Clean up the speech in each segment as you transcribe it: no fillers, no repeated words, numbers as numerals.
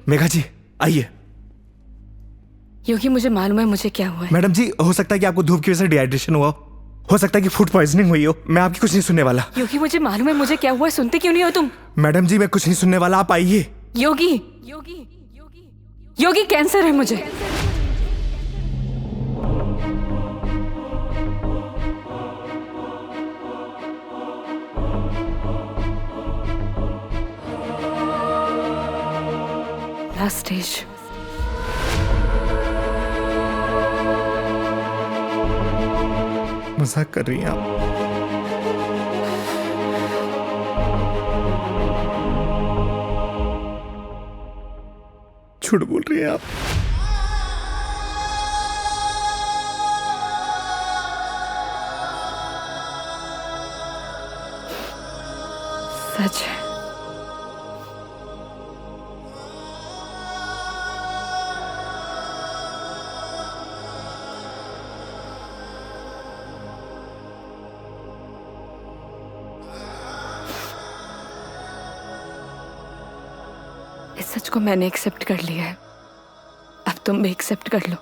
मेघा जी आइए। योगी मुझे मालूम है मुझे क्या हुआ है। मैडम जी हो सकता है कि आपको धूप की वजह से डिहाइड्रेशन हुआ हो सकता है कि फूड पॉइजनिंग हुई हो। मैं आपकी कुछ नहीं सुनने वाला। योगी मुझे मालूम है मुझे क्या हुआ है, सुनते क्यों नहीं हो तुम? मैडम जी मैं कुछ नहीं सुनने वाला, आप आइए। योगी योगी योगी कैंसर है मुझे। Last stage. मजाक कर रही हैं आप? झूठ बोल रही हैं आप? सच है। इस सच को मैंने एक्सेप्ट कर लिया है, अब तुम भी एक्सेप्ट कर लो।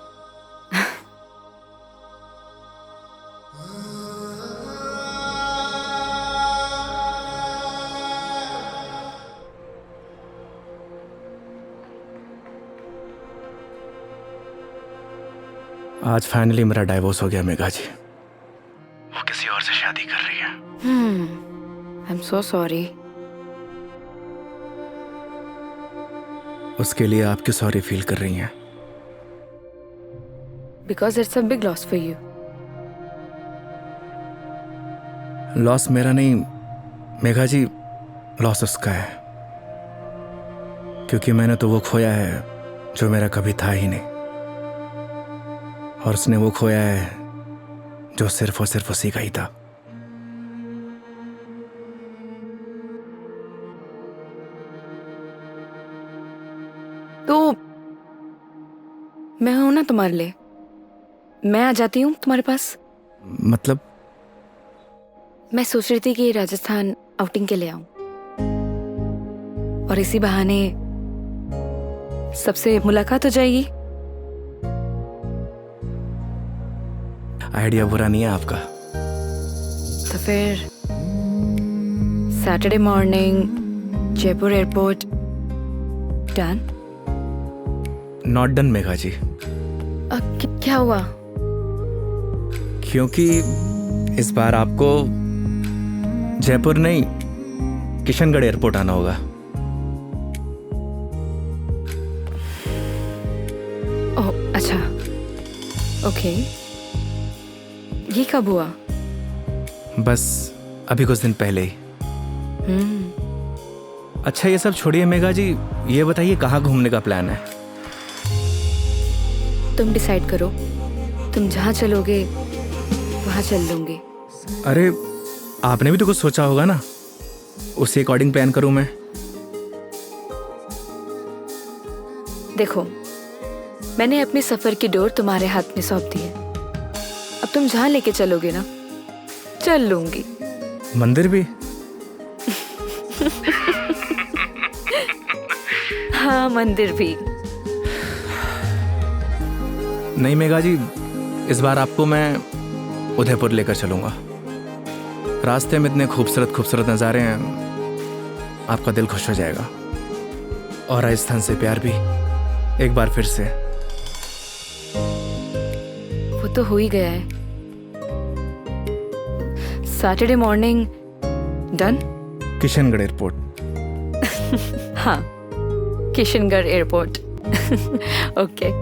आज फाइनली मेरा डाइवोर्स हो गया मेघा जी। वो किसी और से शादी कर रही है। I am so sorry. उसके लिए आप क्यों सॉरी फील कर रही हैं? Because it's a big loss for you. Loss मेरा नहीं मेघा जी, लॉस उसका है, क्योंकि मैंने तो वो खोया है जो मेरा कभी था ही नहीं, और उसने वो खोया है जो सिर्फ और सिर्फ उसी का ही था। तो मैं हूं ना तुम्हारे लिए, मैं आ जाती हूँ तुम्हारे पास। मतलब? मैं सोच रही थी कि राजस्थान आउटिंग के लिए आऊं, और इसी बहाने सबसे मुलाकात हो जाएगी। आइडिया बुरा नहीं है आपका। तो फिर Saturday morning Jaipur airport. Done? Not done Megha ji. क्या हुआ? क्योंकि इस बार आपको जयपुर नहीं किशनगढ़ एयरपोर्ट आना होगा। ओह अच्छा, ओके। ये कब हुआ? बस अभी कुछ दिन पहले ही। अच्छा ये सब छोड़िए मेघा जी, ये बताइए कहाँ घूमने का प्लान है? तुम डिसाइड करो, तुम जहाँ चलोगे वहाँ चल लूंगी। अरे आपने भी तो कुछ सोचा होगा ना, उसी अकॉर्डिंग प्लान करूं मैं। देखो मैंने अपने सफर की डोर तुम्हारे हाथ में सौंप दी है, अब तुम जहाँ लेके चलोगे ना चल लूंगी। मंदिर भी? हाँ मंदिर भी। नहीं मेघा जी, इस बार आपको मैं उदयपुर लेकर चलूंगा। रास्ते में इतने खूबसूरत खूबसूरत नज़ारे हैं, आपका दिल खुश हो जाएगा। और राजस्थान से प्यार भी एक बार फिर से। वो तो हो ही गया है। Saturday morning done? Kishangarh airport. हाँ किशनगढ़ एयरपोर्ट। ओके।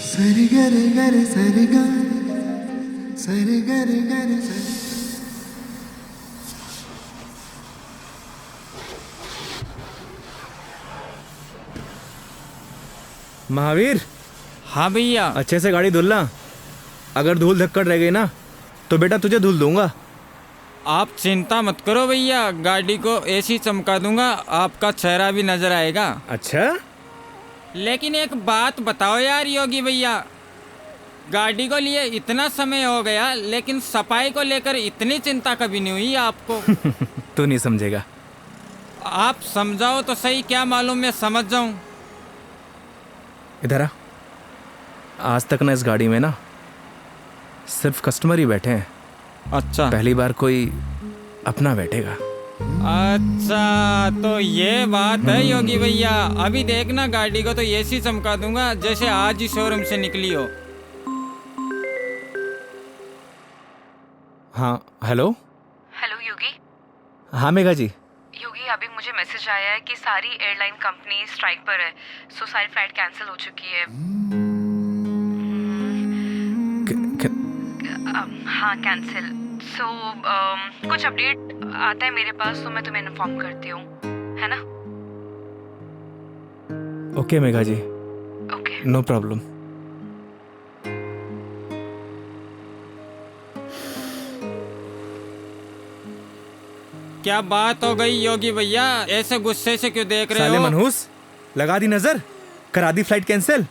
सरी गरे गरे सरी गा सरी गरे गरे सरी। महावीर। हाँ भैया। अच्छे से गाड़ी धुलना, अगर धूल धक्कड़ रह गई ना तो बेटा तुझे धुल दूंगा। आप चिंता मत करो भैया, गाड़ी को ऐसी चमका दूंगा आपका चेहरा भी नजर आएगा। अच्छा? लेकिन एक बात बताओ यार योगी भैया, गाड़ी को लिए इतना समय हो गया लेकिन सफाई को लेकर इतनी चिंता कभी नहीं हुई आपको? तू नहीं समझेगा। आप समझाओ तो सही, क्या मालूम मैं समझ जाऊं। इधर आ। आज तक ना इस गाड़ी में ना सिर्फ कस्टमर ही बैठे हैं। अच्छा पहली बार कोई अपना बैठेगा। अच्छा, तो ये बात है योगी भैया। अभी देखना गाड़ी को तो ऐसी चमका दूंगा जैसे आज ही शोरूम से निकली हो। हाँ हेलो। हेलो योगी। हाँ मेघा जी। योगी अभी मुझे मैसेज आया है कि सारी एयरलाइन कंपनी स्ट्राइक पर है, सो सारी फ्लाइट कैंसिल हो चुकी है। हाँ कैंसिल। सो कुछ अपडेट आता है मेरे पास तो मैं तुम्हें इन्फॉर्म करती हूँ, है ना? Okay Megha ji, okay. No problem. क्या बात हो गई योगी भैया, ऐसे गुस्से से क्यों देख रहे साले हो? मनहूस, लगा दी नजर, करा दी फ्लाइट कैंसिल।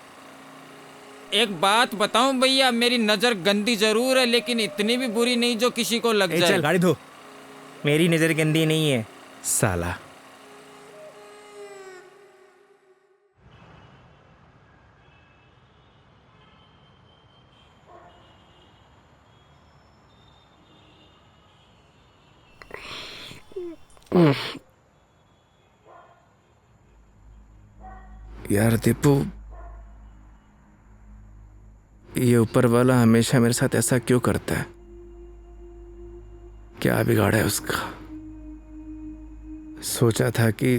एक बात बताऊं भैया, मेरी नजर गंदी जरूर है लेकिन इतनी भी बुरी नहीं जो किसी को लग जाए। चल गाड़ी धो। मेरी नजर गंदी नहीं है साला। यार दीपू, ये ऊपर वाला हमेशा मेरे साथ ऐसा क्यों करता है? क्या बिगाड़ा है उसका? सोचा था कि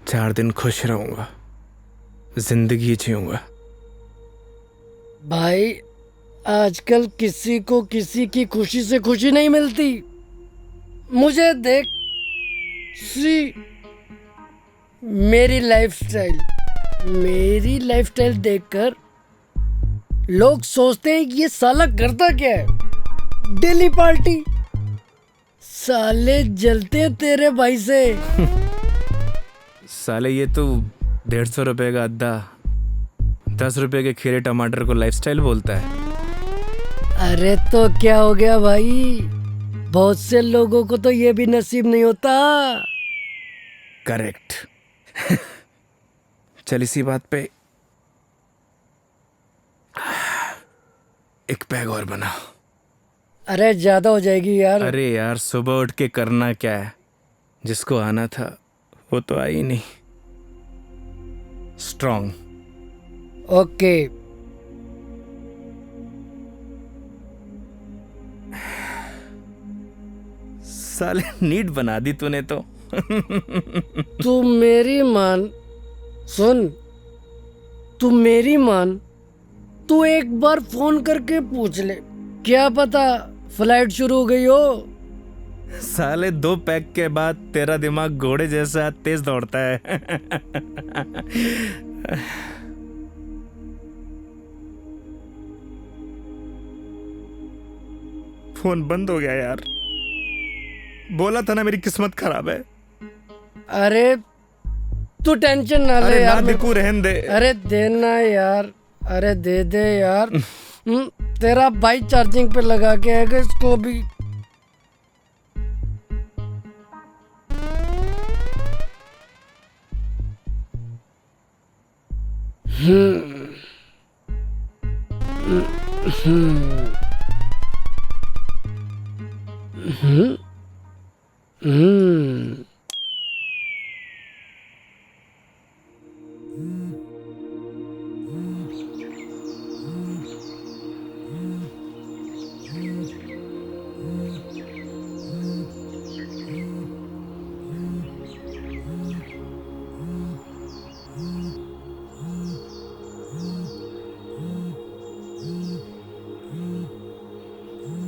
4 दिन खुश रहूंगा, जिंदगी जीऊंगा। भाई आजकल किसी को किसी की खुशी से खुशी नहीं मिलती। मुझे देख, सी मेरी लाइफस्टाइल देखकर लोग सोचते हैं कि ये साला करता क्या है। डेली पार्टी, साले जलते तेरे भाई से। साले ये तो 150 रुपए का अद्दा 10 रुपए के खीरे टमाटर को लाइफस्टाइल बोलता है। अरे तो क्या हो गया भाई, बहुत से लोगों को तो ये भी नसीब नहीं होता। करेक्ट। चल इसी बात पे एक पैग और बना। अरे ज्यादा हो जाएगी यार। अरे यार, सुबह उठ के करना क्या है? जिसको आना था वो तो आई ही नहीं। स्ट्रॉन्ग। ओके। साले नीट बना दी तूने तो। तू मेरी मान, सुन, तू मेरी मान, तू एक बार फोन करके पूछ ले, क्या पता फ्लाइट शुरू हो गई हो। साले 2 पैक के बाद तेरा दिमाग घोड़े जैसा तेज दौड़ता है। फोन बंद हो गया यार। बोला था ना मेरी किस्मत खराब है। अरे तू टेंशन ना ले अरे ना यार। दिकू, रहन दे। अरे देना यार, अरे दे दे यार। तेरा भाई चार्जिंग पे लगा के आएगा इसको भी।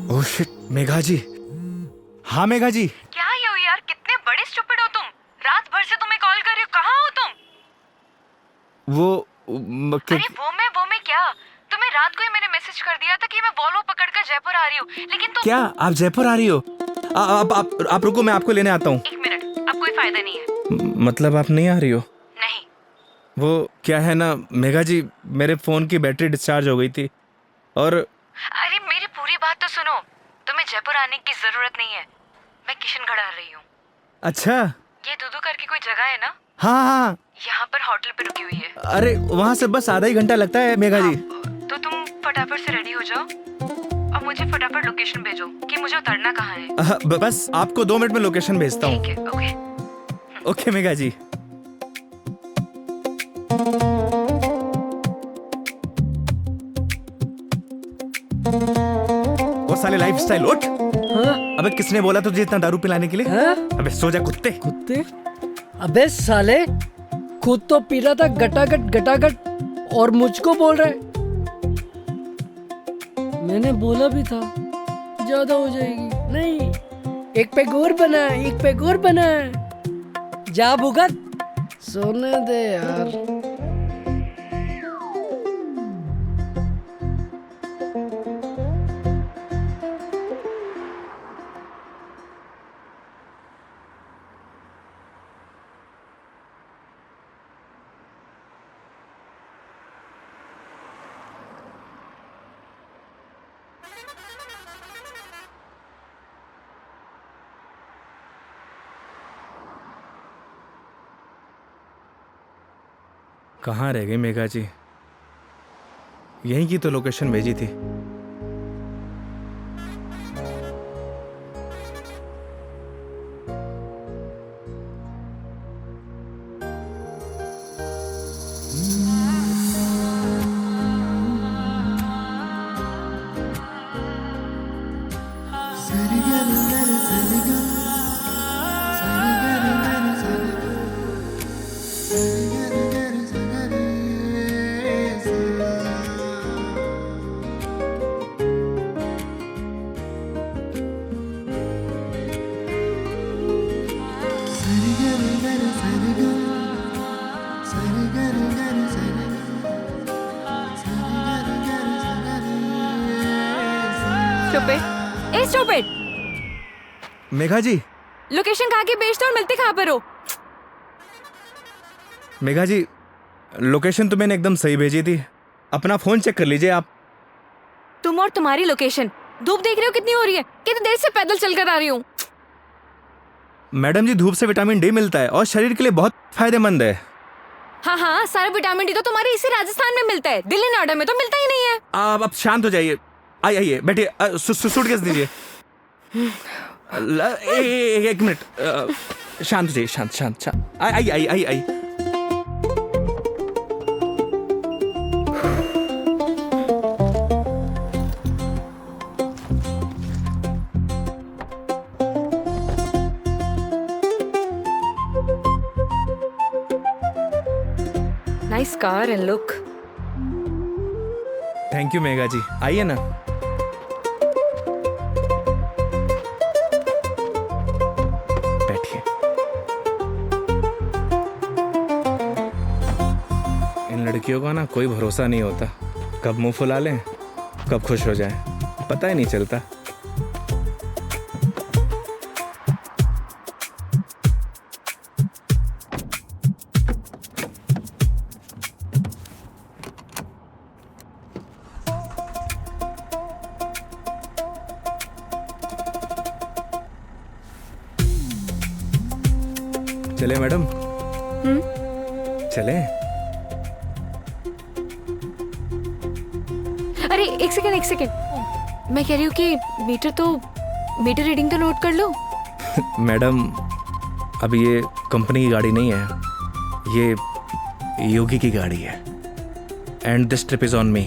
ओह शिट, मेघा जी। हाँ मेघा जी। क्या ये हो यार, कितने बड़े स्टूपिड हो तुम। रात भर से तुम्हें कॉल कर रही हूँ, कहाँ हो तुम? अरे वो मैं क्या, तुम्हें रात को ही मैंने मैसेज कर दिया था कि मैं वॉल्वो पकड़कर जयपुर आ रही हूँ, लेकिन तुम क्या आप जयपुर आ रही हो? आप रुको, मैं आपको लेने आता हूँ। 1 मिनट, अब कोई फायदा नहीं है। मतलब आप नहीं आ रही हो? नहीं। वो क्या है ना मेघा जी, मेरे फोन की बैटरी डिस्चार्ज हो गई थी और अरे मेरी पूरी बात तो सुनो, तुम्हें जयपुर आने की जरूरत नहीं है, मैं किशनगढ़ आ रही हूँ। अच्छा, ये दूधू करके कोई जगह है ना, हाँ हाँ, यहाँ पर होटल पे रुकी हुई है। अरे वहाँ से बस आधा ही घंटा लगता है मेघा जी। तो तुम फटाफट से रेडी हो जाओ और मुझे फटाफट लोकेशन भेजो कि मुझे उतरना कहाँ है। बस आपको 2 मिनट में लोकेशन भेजता हूँ। ठीक है, ओके। ओके मेघा जी। वो साले लाइफस्टाइल उठ। हाँ? अबे किसने बोला तुझे इतना दारू पिलाने के लिए? हाँ? अबे सो जा कुत्ते। कुत्ते? अबे साले, खुद तो पी रहा था गटागट गटागट और मुझको बोल रहा है। मैंने बोला भी था ज्यादा हो जाएगी। नहीं, एक पैग और बना, एक पैग और बना। जा भुगत, सोने दे यार। कहाँ रह गई मेघा जी? यहीं की तो लोकेशन भेजी थी। स्टूपिड, ए स्टूपिड, मेघा जी, लोकेशन कहाँ की भेजते हो और मिलते कहाँ पर हो? मेघा जी, लोकेशन तो मैंने एकदम सही भेजी थी। अपना फोन चेक कर लीजिए आप। तुम और तुम्हारी लोकेशन। धूप देख रहे हो कितनी हो रही है? कितनी देर से पैदल चलकर आ रही हूँ। मैडम जी, धूप से विटामिन डी मिलता है और शरीर के लिए बहुत फायदेमंद है। हाँ हाँ, सारा विटामिन डी तो तुम्हारे इसी राजस्थान में मिलता है, दिल्ली नोएडा में तो मिलता ही नहीं है। आप अब शांत हो जाइए। आइए बैठिए। सूटकेस दीजिए। एक मिनट, शांत हो जाइए। शांत शांत शांत। आइए आइए आइए आइए। Nice car and look. Thank you Megha ji. आइए ना। बैठिए। इन लड़कियों का ना कोई भरोसा नहीं होता, कब मुंह फुला लें कब खुश हो जाए, पता ही नहीं चलता। चले मैडम? चले? अरे एक सेकेंड, मैं कह रही हूँ कि मीटर रीडिंग तो नोट कर लो। मैडम, अब ये कंपनी की गाड़ी नहीं है, ये योगी की गाड़ी है। And this trip is on me.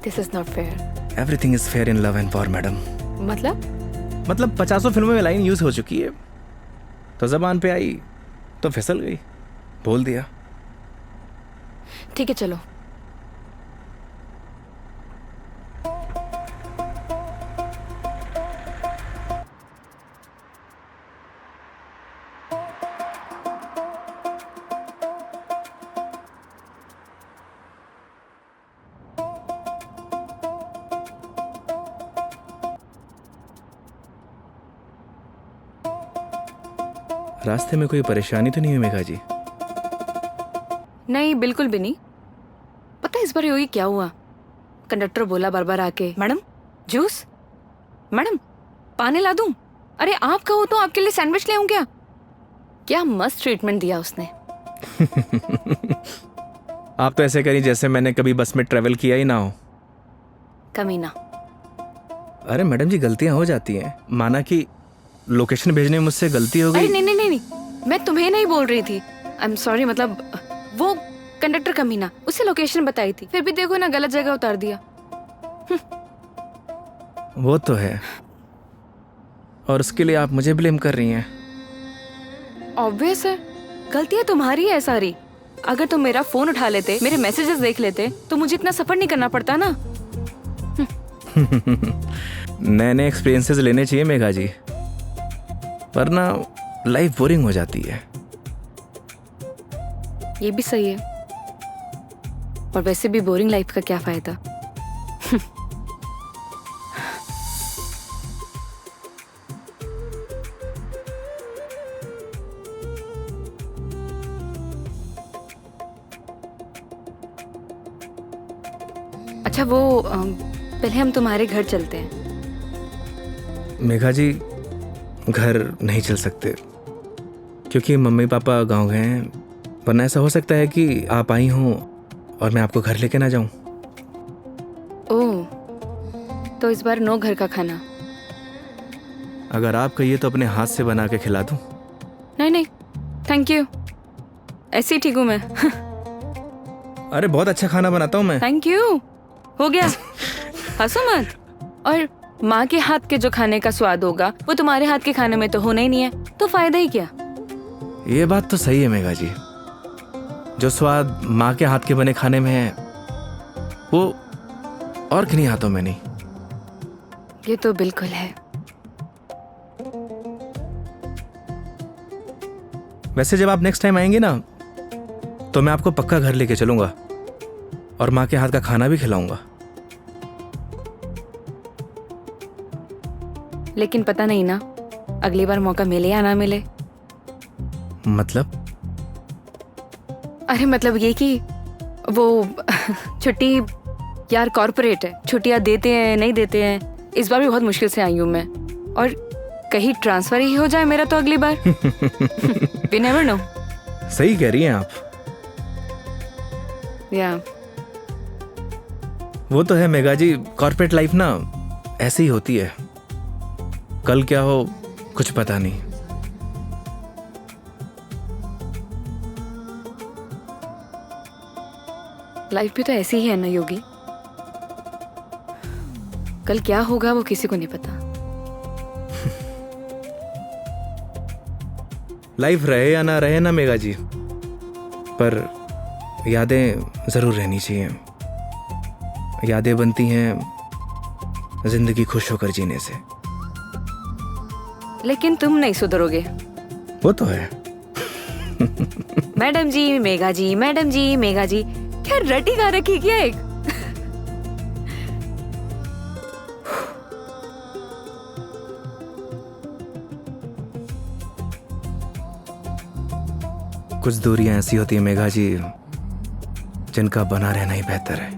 This is not fair. Everything is fair in love and war madam. मतलब 50 फिल्मों में लाइन यूज हो चुकी है, तो जबान पे आई तो फिसल गई, बोल दिया। ठीक है, चलो। रास्ते में कोई परेशानी तो नहीं हुई मेघा जी? नहीं, बिल्कुल भी नहीं। पता है इस बार योगी क्या हुआ? कंडक्टर बोला बार बार आके, मैडम जूस, मैडम पानी ला दूं? अरे आप कहो तो आपके लिए सैंडविच ले आऊं क्या? क्या मस्त ट्रीटमेंट दिया उसने। आप तो ऐसे करी जैसे मैंने कभी बस में ट्रेवल किया ही ना हो। कमीना। अरे मैडम जी, गलतियां हो जाती हैं। माना कि लोकेशन भेजने में मुझसे गलती हो अरे गई। नहीं, मैं तुम्हें नहीं बोल रही थी। आई एम सॉरी, मतलब वो कंडक्टर कमीना, उसे लोकेशन बताई थी, फिर भी देखो ना गलत जगह उतार दिया। वो तो है, और उसके लिए आप मुझे ब्लेम कर रही हैं। ऑब्वियस है, गलतियां तुम्हारी है सारी। अगर तुम मेरा फोन उठा लेते, मेरे मैसेजेस देख लेते, तो मुझे इतना सफर नहीं करना पड़ता ना। नए नए एक्सपीरियंसेस लेने चाहिए मेघा जी, वरना लाइफ बोरिंग हो जाती है। ये भी सही है, और वैसे भी बोरिंग लाइफ का क्या फायदा। अच्छा वो पहले हम तुम्हारे घर चलते हैं। मेघा जी, घर नहीं चल सकते क्योंकि मम्मी पापा गांव गए हैं, वरना ऐसा हो सकता है कि आप आई हों और मैं आपको घर लेके ना जाऊं। ओह, तो इस बार नो घर का खाना। अगर आप कहिए तो अपने हाथ से बना के खिला दूं। नहीं, थैंक यू, ऐसे ही ठीक हूँ मैं। अरे बहुत अच्छा खाना बनाता हूं मैं। थैंक यू, हो गया, हंसो मत। और माँ के हाथ के जो खाने का स्वाद होगा वो तुम्हारे हाथ के खाने में तो होना ही नहीं है, तो फायदा ही क्या। ये बात तो सही है मेघा जी, जो स्वाद माँ के हाथ के बने खाने में है वो और किन्हीं हाथों में नहीं। ये तो बिल्कुल है। वैसे जब आप नेक्स्ट टाइम आएंगे ना, तो मैं आपको पक्का घर लेके चलूंगा और माँ के हाथ का खाना भी खिलाऊंगा। लेकिन पता नहीं ना, अगली बार मौका मिले या ना मिले। मतलब? अरे मतलब ये कि वो छुट्टी, यार कॉर्पोरेट है, छुट्टियां देते हैं नहीं देते हैं। इस बार भी बहुत मुश्किल से आई हूँ मैं, और कहीं ट्रांसफर ही हो जाए मेरा तो अगली बार। We never know। सही कह रही हैं आप। या वो तो है मेघा जी, कॉर्पोरेट लाइफ ना ऐसे ही होती है, कल क्या हो कुछ पता नहीं। लाइफ भी तो ऐसी ही है ना योगी, कल क्या होगा वो किसी को नहीं पता। लाइफ रहे या ना रहे ना मेघा जी, पर यादें जरूर रहनी चाहिए। यादें बनती हैं जिंदगी खुश होकर जीने से। लेकिन तुम नहीं सुधरोगे। वो तो है। मैडम जी मेघा जी, मैडम जी मेघा जी, क्या रटी गा रखी क्या एक। कुछ दूरियां ऐसी होती है मेघा जी, जिनका बना रहना ही बेहतर है।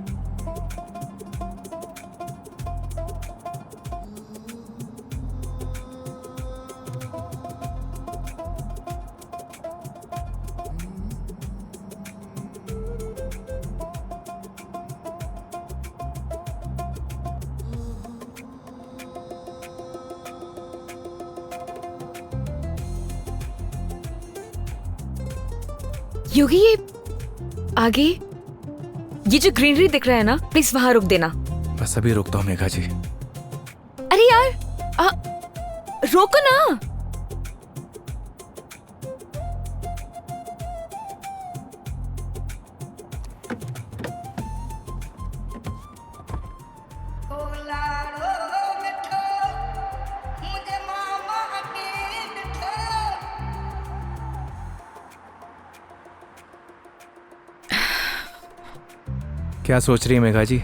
योगी ये आगे ये जो ग्रीनरी दिख रहा है ना, प्लीज वहां रुक देना। बस अभी रुकता हूँ मेघा जी। अरे यार रोको ना। क्या सोच रही है मेघा जी?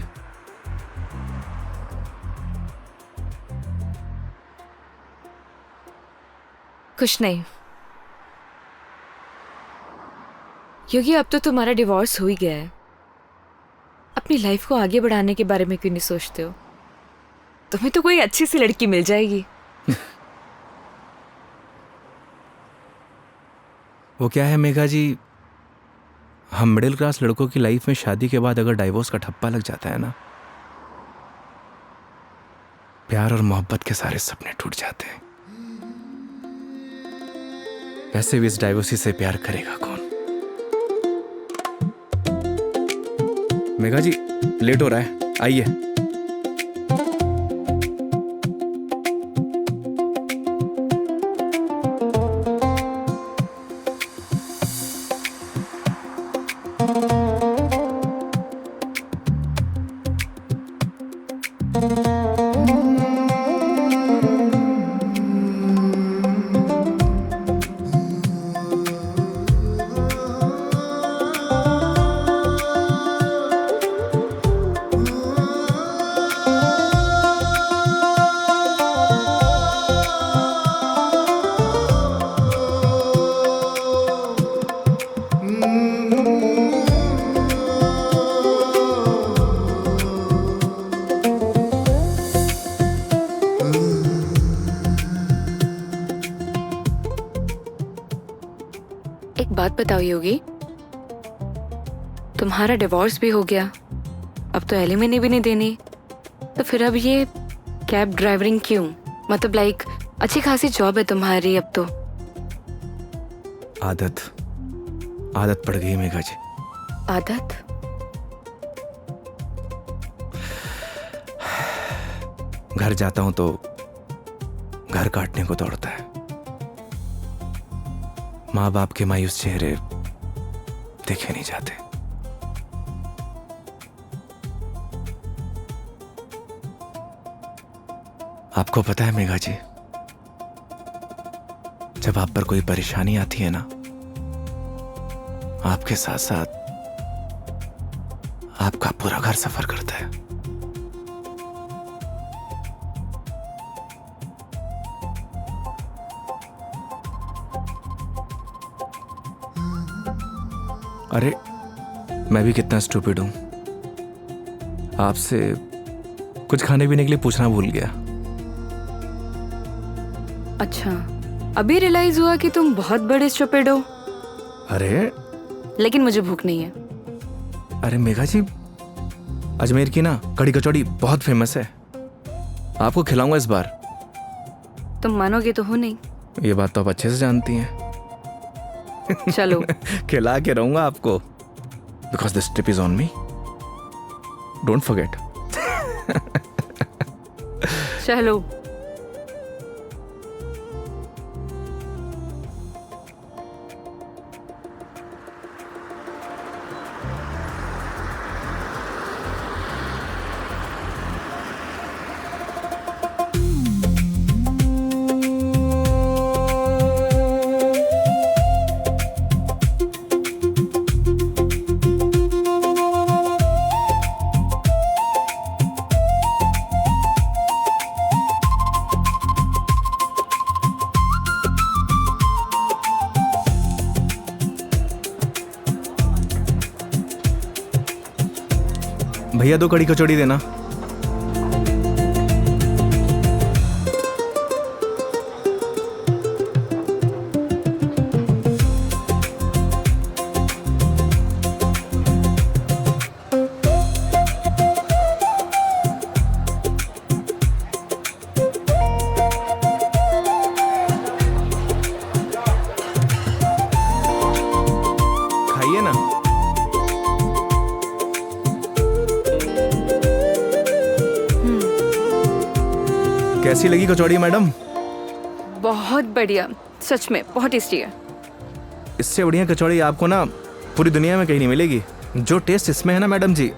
कुछ नहीं योगी, अब तो तुम्हारा डिवोर्स हो ही गया है, अपनी लाइफ को आगे बढ़ाने के बारे में क्यों नहीं सोचते हो? तुम्हें तो कोई अच्छी सी लड़की मिल जाएगी। वो क्या है मेघा जी, हम मिडिल क्लास लड़कों की लाइफ में शादी के बाद अगर डाइवोर्स का ठप्पा लग जाता है ना, प्यार और मोहब्बत के सारे सपने टूट जाते हैं। वैसे भी इस डाइवोर्सी से प्यार करेगा कौन? मेघा जी लेट हो रहा है, आइए। एक बात बताओ योगी, तुम्हारा डिवोर्स भी हो गया, अब तो एलिमनी भी नहीं देनी, तो फिर अब ये कैब ड्राइवरिंग क्यों? मतलब लाइक अच्छी खासी जॉब है तुम्हारी अब तो। आदत पड़ गई मेघा जी। आदत? घर जाता हूं तो घर काटने को दौड़ता है। माँ बाप के मायूस चेहरे देखे नहीं जाते। आपको पता है मेघा जी, जब आप पर कोई परेशानी आती है ना, आपके साथ साथ आपका पूरा घर सफर करता है। अरे मैं भी कितना स्टूपिड हूं, आपसे कुछ खाने पीने के लिए पूछना भूल गया। अच्छा, अभी रियलाइज हुआ कि तुम बहुत बड़े स्टूपिड हो। अरे लेकिन मुझे भूख नहीं है। अरे मेघा जी, अजमेर की ना कड़ी कचौड़ी बहुत फेमस है, आपको खिलाऊंगा इस बार। तुम मानोगे तो हो नहीं। ये बात तो आप अच्छे से जानती हैं। चलो। खिला के रहूंगा आपको, because this trip is on me, don't forget. चलो। भैया 2 कड़ी कचौड़ी देना। खाइए ना। कैसी लगी कचौड़ी मैडम? बहुत बढ़िया, सच में बहुत टेस्टी है। इससे बढ़िया कचौड़ी आपको ना पूरी दुनिया में कहीं नहीं मिलेगी। जो टेस्ट इसमें है ना मैडम जी,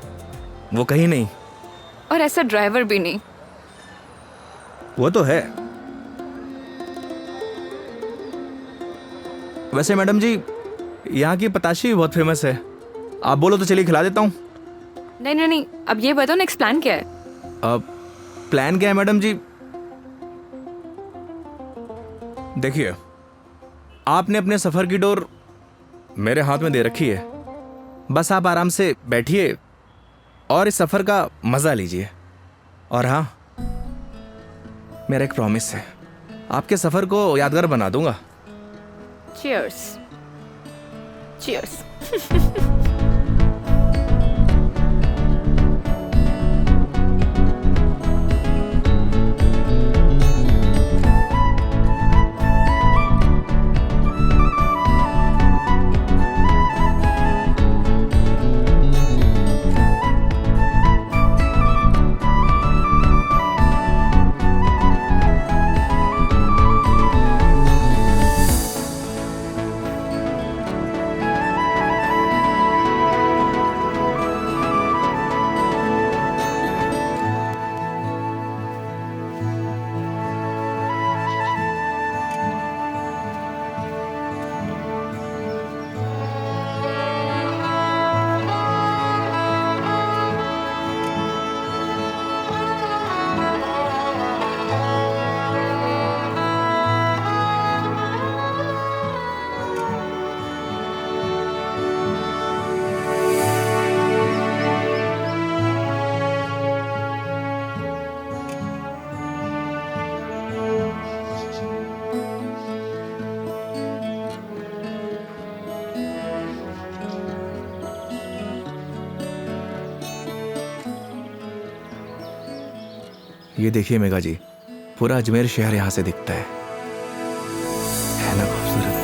वो कहीं नहीं। और ऐसा ड्राइवर भी नहीं। वो तो है। वैसे मैडम जी, यहाँ की पताशी भी बहुत फेमस है, आप बोलो तो चलिए खिला देता हूँ। नहीं नहीं नहीं, अब ये बताओ नेक्स्ट प्लान क्या है? अब प्लान क्या है मैडम जी? देखिए, आपने अपने सफर की डोर मेरे हाथ में दे रखी है, बस आप आराम से बैठिए और इस सफर का मजा लीजिए। और हाँ, मेरा एक प्रॉमिस है, आपके सफर को यादगार बना दूंगा। चीयर्स। Cheers. ये देखिए मेघा जी, पूरा अजमेर शहर यहाँ से दिखता है ना खूबसूरत?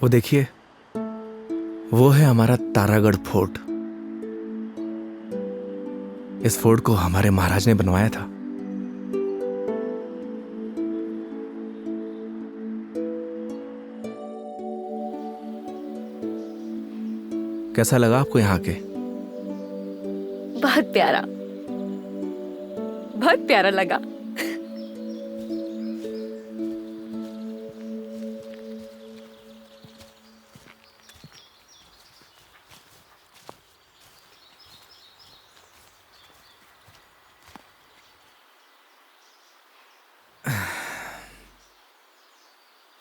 वो देखिए, वो है हमारा तारागढ़ फोर्ट। इस फोर्ट को हमारे महाराज ने बनवाया था। कैसा लगा आपको यहाँ के? बहुत प्यारा, बहुत प्यारा लगा।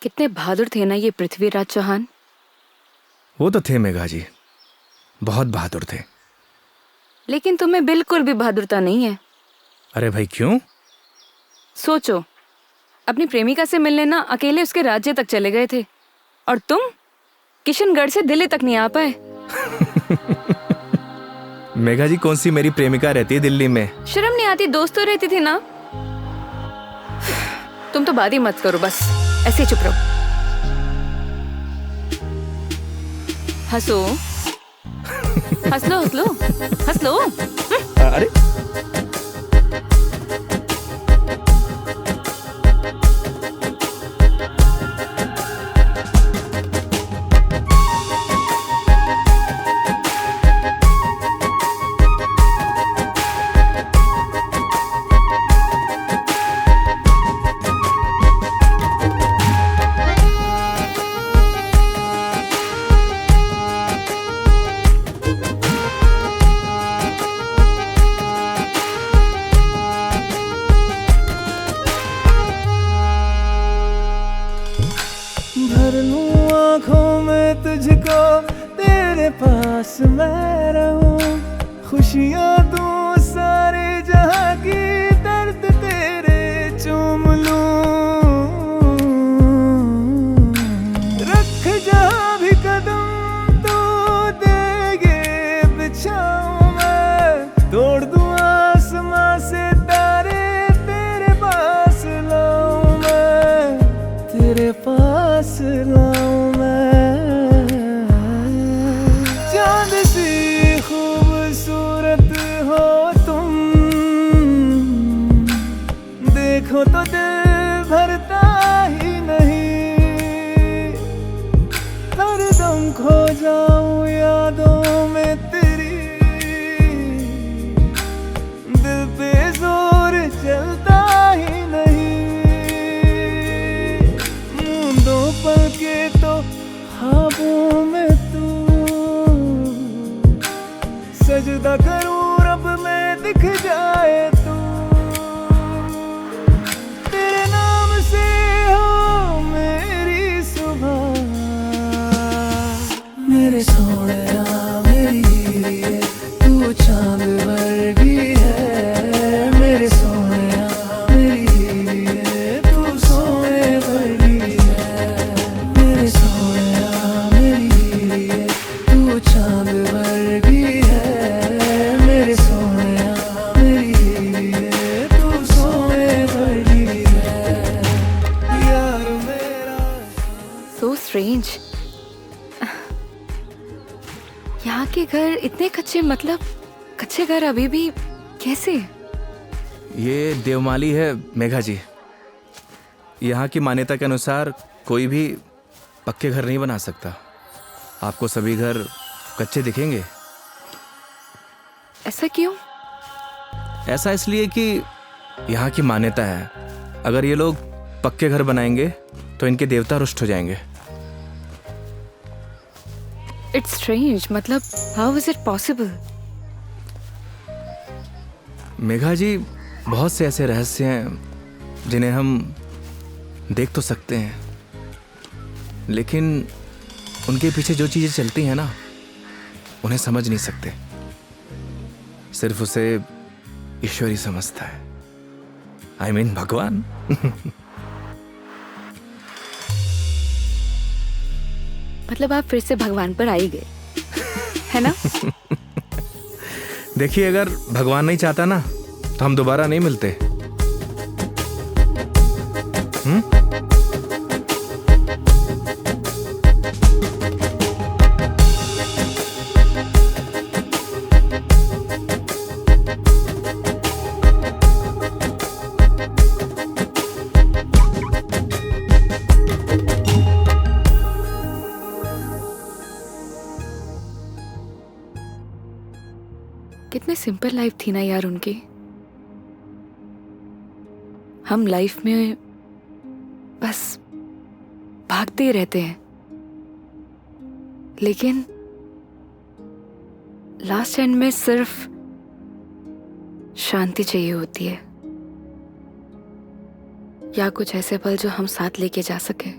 कितने बहादुर थे ना ये पृथ्वीराज चौहान। वो तो थे मेघा जी, बहुत बहादुर थे। लेकिन तुम्हें बिल्कुल भी बहादुरता नहीं है। अरे भाई क्यों? सोचो, अपनी प्रेमिका से मिलने ना अकेले उसके राज्य तक चले गए थे, और तुम किशनगढ़ से दिल्ली तक नहीं आ पाए। मेघा जी, कौन सी मेरी प्रेमिका रहती है दिल्ली में? शर्म नहीं आती? दोस्त तो रहती थी ना। तुम तो बात ही मत करो, बस ऐसे ही चुप रहो। हंसो, हंस लो, हंस लो, हंस लो। अरे भर लूं आँखों में तुझको, तेरे पास मैं रहूं। खुशियाँ तू सारे जहाँ की, दर्द तेरे चूम लूं। रख जहाँ भी कदम तू देगे बिछाऊं मैं। तोड़ दूं आसमां से तारे, तेरे पास लाऊं मैं, तेरे पास लाऊं मैं। चांद सी खूबसूरत हो तुम, ख्वाबों में तू सजदा करूं रब में दिख जाए तू तेरे नाम से हो मेरी सुबह मेरे सोनिया मेरी हीरे तू चांद वर्गी है मेरे सोनिया मेरी हीरे तू सोने वर्गी है मेरे सोनिया मेरी हीरे तू चांद वर्गी है मेरे सोनिया मेरी हीरे तू सोने वर्गी है यार मेरा सो स्ट्रेंज। यहाँ के घर इतने कच्चे, मतलब कच्चे घर अभी भी कैसे? ये देवमाली है मेघा जी। यहाँ की मान्यता के अनुसार कोई भी पक्के घर नहीं बना सकता। आपको सभी घर कच्चे दिखेंगे। ऐसा क्यों? ऐसा इसलिए कि यहाँ की मान्यता है, अगर ये लोग पक्के घर बनाएंगे तो इनके देवता रुष्ट हो जाएंगे। इट्स स्ट्रेंज, मतलब how is it possible? Megha ji, बहुत से ऐसे रहस्य हैं जिन्हें हम देख तो सकते हैं, लेकिन उनके पीछे जो चीज़ें चलती हैं ना, उन्हें समझ नहीं सकते। सिर्फ उसे ईश्वर ही समझता है। आई मीन भगवान। मतलब आप फिर से भगवान पर आ ही गए, है ना? देखिए, अगर भगवान नहीं चाहता ना तो हम दोबारा नहीं मिलते। कितने सिंपल लाइफ थी ना यार उनकी। हम लाइफ में बस भागते ही रहते हैं, लेकिन लास्ट एंड में सिर्फ शांति चाहिए होती है, या कुछ ऐसे पल जो हम साथ लेके जा सके,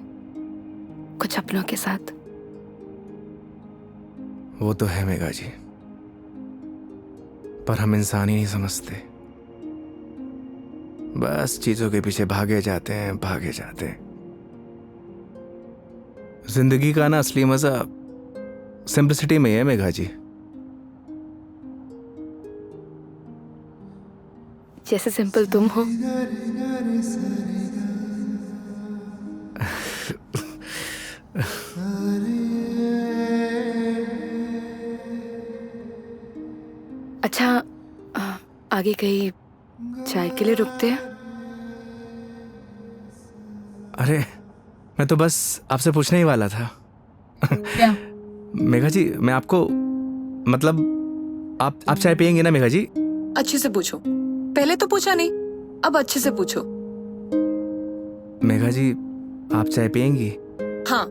कुछ अपनों के साथ। वो तो है मेघा जी, पर हम इंसान ही नहीं समझते। बस चीजों के पीछे भागे जाते हैं, भागे जाते हैं। जिंदगी का ना असली मजा सिंपलिसिटी में है मेघा जी। जैसे सिंपल तुम हो। अच्छा, आगे कहीं चाय के लिए रुकते हैं? अरे, मैं तो बस आपसे पूछने ही वाला था। क्या? मेघा जी, मैं आपको मतलब आप चाय पियेंगे ना मेघा जी? अच्छे से पूछो, पहले तो पूछा नहीं, अब अच्छे से पूछो। मेघा जी, आप चाय पियेंगी? हाँ।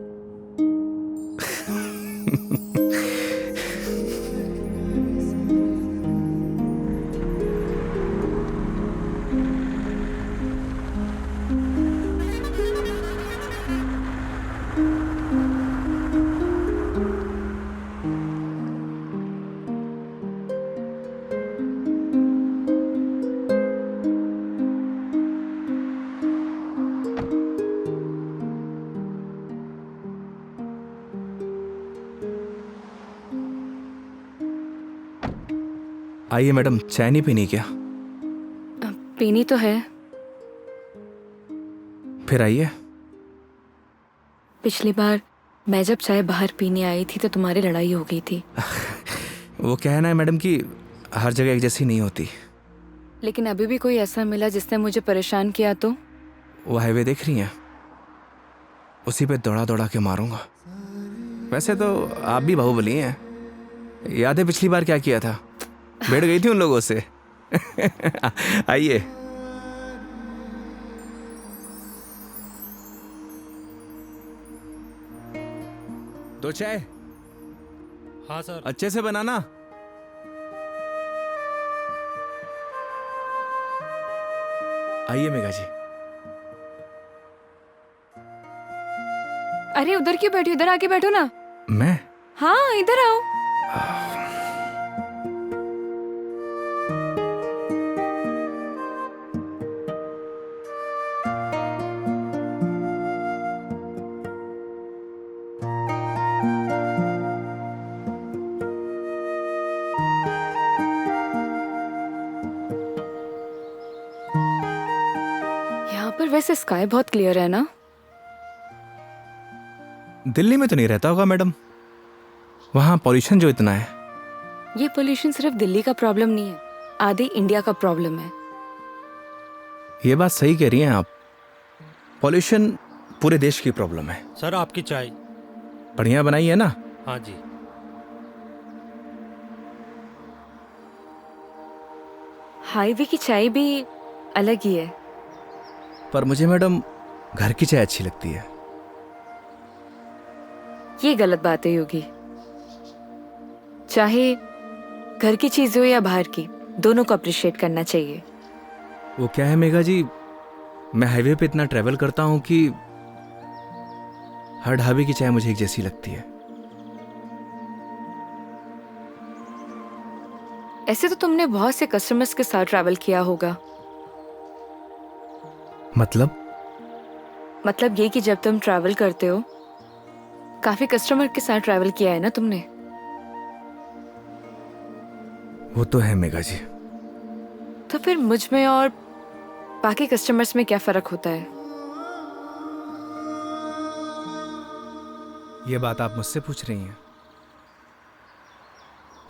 आइए मैडम, चाय नहीं पीनी क्या? पीनी तो है। फिर आइए। पिछली बार मैं जब चाय बाहर पीने आई थी तो तुम्हारी लड़ाई हो गई थी। वो कहना है मैडम कि हर जगह एक जैसी नहीं होती। लेकिन अभी भी कोई ऐसा मिला जिसने मुझे परेशान किया तो? वो हाईवे देख रही हैं, उसी पे दौड़ा दौड़ा के मारूंगा। वैसे तो आप भी बाहुबली हैं। याद है पिछली बार क्या किया था? बैठ गई थी उन लोगों से। आइए। दो चाय हाँ सर। अच्छे से बनाना। आइए मेघा जी। अरे उधर क्यों बैठे, इधर आके बैठो ना। मैं? हाँ इधर आओ। यहाँ पर वैसे स्काई बहुत क्लियर है ना? दिल्ली में तो नहीं रहता होगा मैडम, वहां पॉल्यूशन जो इतना है। ये पोल्यूशन सिर्फ दिल्ली का प्रॉब्लम नहीं है, आधे इंडिया का प्रॉब्लम है। ये बात सही कह रही हैं आप, पॉल्यूशन पूरे देश की प्रॉब्लम है। सर आपकी चाय। बढ़िया बनाई है ना? हाँ जी। हाईवे की चाय भी अलग ही है। पर मुझे मैडम घर की चाय अच्छी लगती है। ये गलत बात है योगी। चाहे घर की चीज हो या बाहर की, दोनों को अप्रिशिएट करना चाहिए। वो क्या है मेघा जी, मैं हाईवे पे इतना ट्रैवल करता हूं कि हर ढाबे की चाय मुझे एक जैसी लगती है। ऐसे तो तुमने बहुत से कस्टमर्स के साथ ट्रैवल किया होगा। मतलब ये कि जब तुम ट्रैवल करते हो, काफी कस्टमर के साथ ट्रैवल किया है ना तुमने। वो तो है मेघा जी। तो फिर मुझ में और बाकी कस्टमर्स में क्या फर्क होता है? ये बात आप मुझसे पूछ रही हैं?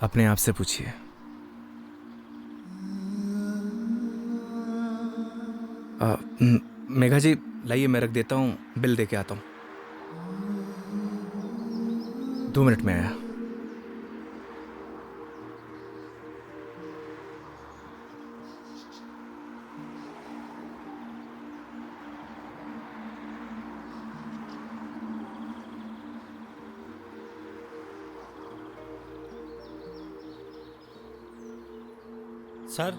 अपने आप से पूछिए। मेघा जी लाइए, मैं रख देता हूँ, बिल दे के आता हूँ। 2 मिनट में आया। सर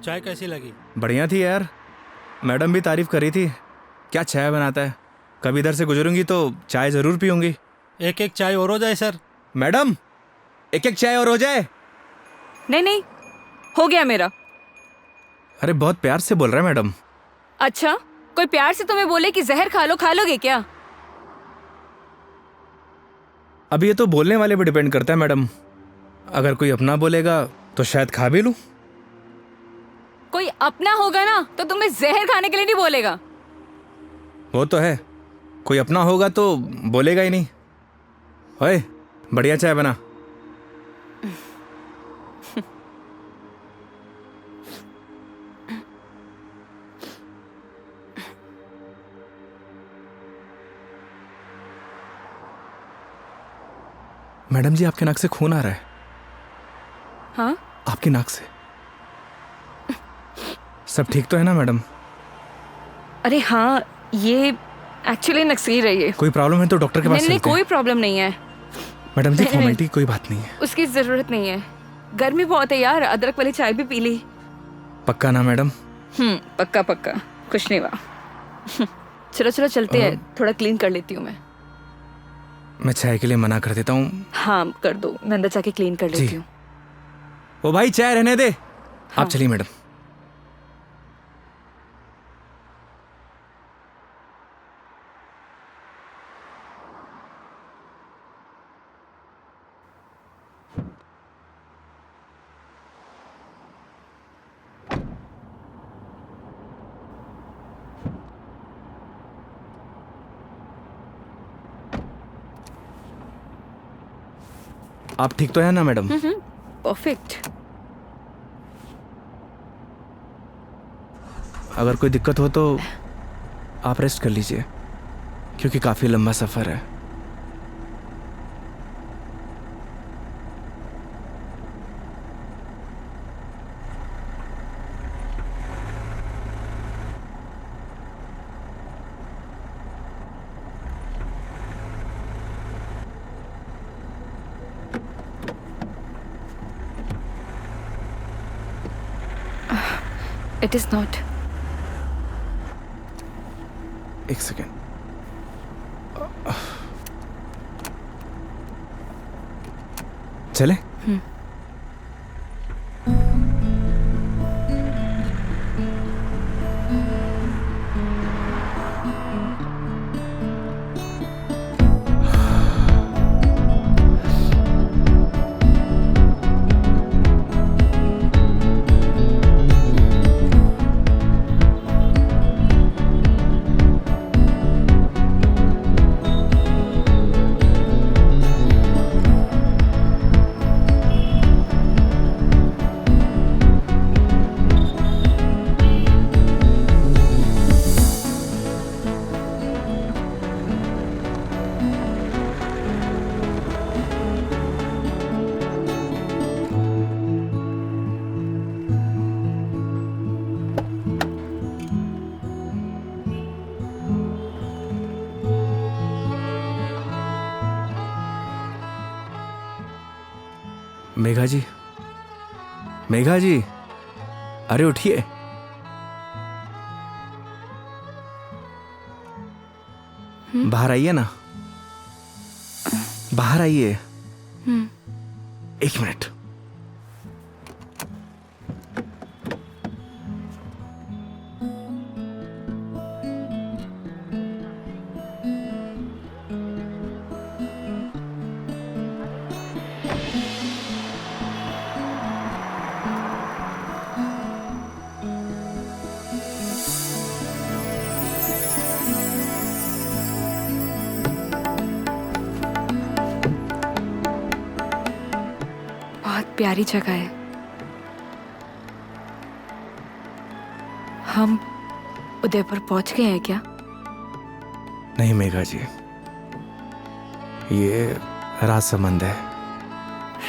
चाय कैसी लगी? बढ़िया थी यार, मैडम भी तारीफ कर रही थी। क्या चाय बनाता है, कभी इधर से गुजरूंगी तो चाय जरूर पीऊंगी। एक एक चाय और हो जाए सर। मैडम एक एक चाय और हो जाए। नहीं नहीं, हो गया मेरा। अरे बहुत प्यार से बोल रहा है मैडम। अच्छा, कोई प्यार से तुम्हें बोले कि जहर खा लो, खा लोगे क्या? अब ये तो बोलने वाले पे डिपेंड करता है मैडम। अगर कोई अपना बोलेगा तो शायद खा भी लूं। कोई अपना होगा ना तो तुम्हें जहर खाने के लिए नहीं बोलेगा। वो तो है, कोई अपना होगा तो बोलेगा ही नहीं। ओए बढ़िया चाय बना। मैडम जी आपके नाक से खून आ रहा है। हाँ? आपकी नाक से। सब ठीक तो है ना मैडम? अरे हाँ, ये एक्चुअली नक्सीर रही है। कोई प्रॉब्लम है तो डॉक्टर के पास नहीं नहीं, चलते हैं। कोई प्रॉब्लम नहीं है। मैडम जी नहीं, फॉर्मेलिटी की कोई बात नहीं है। उसकी जरूरत नहीं है। गर्मी बहुत है यार, अदरक वाली चाय भी पी ली। पक्का ना मैडम? पक्का पक्का, कुछ नहीं हुआ। चलो चलो चलते हैं, थोड़ा क्लीन कर लेती हूँ मैं। मैं चाय के लिए मना कर देता हूँ। हाँ कर दो, मैं अंदर जाके क्लीन कर जी। लेती हूँ। ओ भाई चाय रहने दे। हाँ। आप चलिए मैडम। आप ठीक तो है ना मैडम? परफेक्ट। अगर कोई दिक्कत हो तो आप रेस्ट कर लीजिए, क्योंकि काफ़ी लंबा सफ़र है। It is not. एक सेकेंड। चले? मेघा जी, मेघा जी, अरे उठिए। बाहर आइए ना, बाहर आइए। एक मिनट। बहुत प्यारी जगह है। हम उदयपुर पहुंच गए हैं क्या? नहीं मेघा जी, ये राजसमंद है।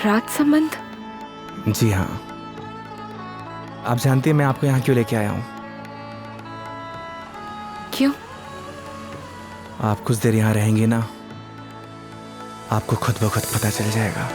राजसमंद? जी हाँ। आप जानती हैं मैं आपको यहाँ क्यों लेके आया हूँ? क्यों? आप कुछ देर यहाँ रहेंगी ना, आपको खुद ब खुद पता चल जाएगा।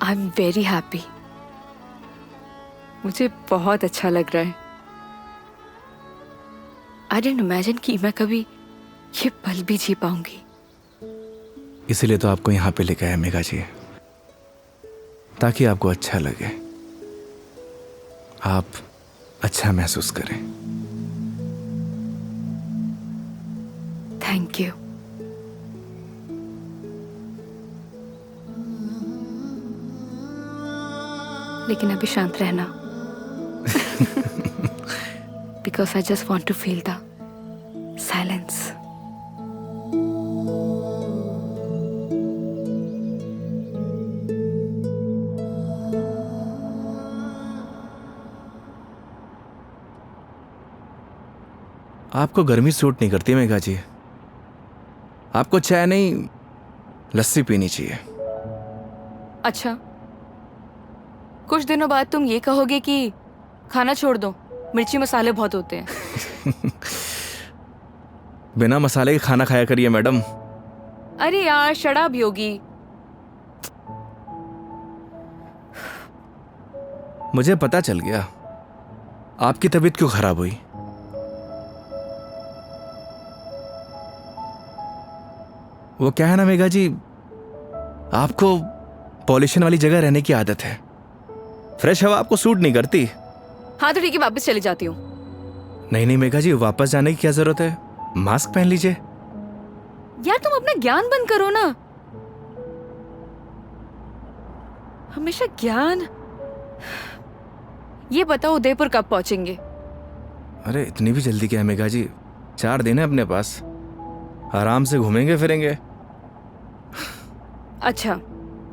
I am very happy. मुझे बहुत अच्छा लग रहा है। आई डिडंट इमेजिन कि मैं कभी ये पल भी जी पाऊंगी। इसीलिए तो आपको यहाँ पे लेके आया मेघा जी, ताकि आपको अच्छा लगे, आप अच्छा महसूस करें। Thank you. लेकिन अभी शांत रहना, because I just want to feel the silence. आपको गर्मी सूट नहीं करती मेघा जी, आपको चाय नहीं लस्सी पीनी चाहिए। अच्छा, कुछ दिनों बाद तुम ये कहोगे कि खाना छोड़ दो, मिर्ची मसाले बहुत होते हैं। बिना मसाले के खाना खाया करिए मैडम। अरे यार शराब योगी। मुझे पता चल गया आपकी तबीयत क्यों खराब हुई। वो क्या है ना मेघा जी, आपको पॉल्यूशन वाली जगह रहने की आदत है, फ्रेश हवा आपको सूट नहीं करती। हाँ तो ठीक है, वापस चली जाती हूँ। नहीं नहीं मेघा जी, वापस जाने की क्या जरूरत है, मास्क पहन लीजिए। यार तुम अपना ज्ञान बंद करो ना, हमेशा ज्ञान। ये बताओ उदयपुर कब पहुंचेंगे? अरे इतनी भी जल्दी क्या है मेघा जी, 4 दिन है अपने पास, आराम से घूमेंगे फिरेंगे। अच्छा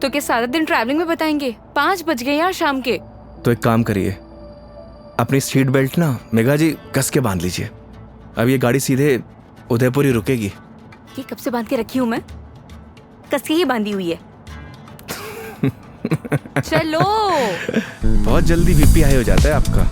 तो क्या सारा दिन ट्रैवलिंग में बताएंगे? 5 बज गए यार शाम के। तो एक काम करिए, अपनी सीट बेल्ट ना मेघा जी कस के बांध लीजिए। अब ये गाड़ी सीधे उदयपुर ही रुकेगी। ये कब से बांध के रखी हूँ मैं? कस के ही बांधी हुई है। चलो। बहुत जल्दी बीपी हाई हो जाता है आपका।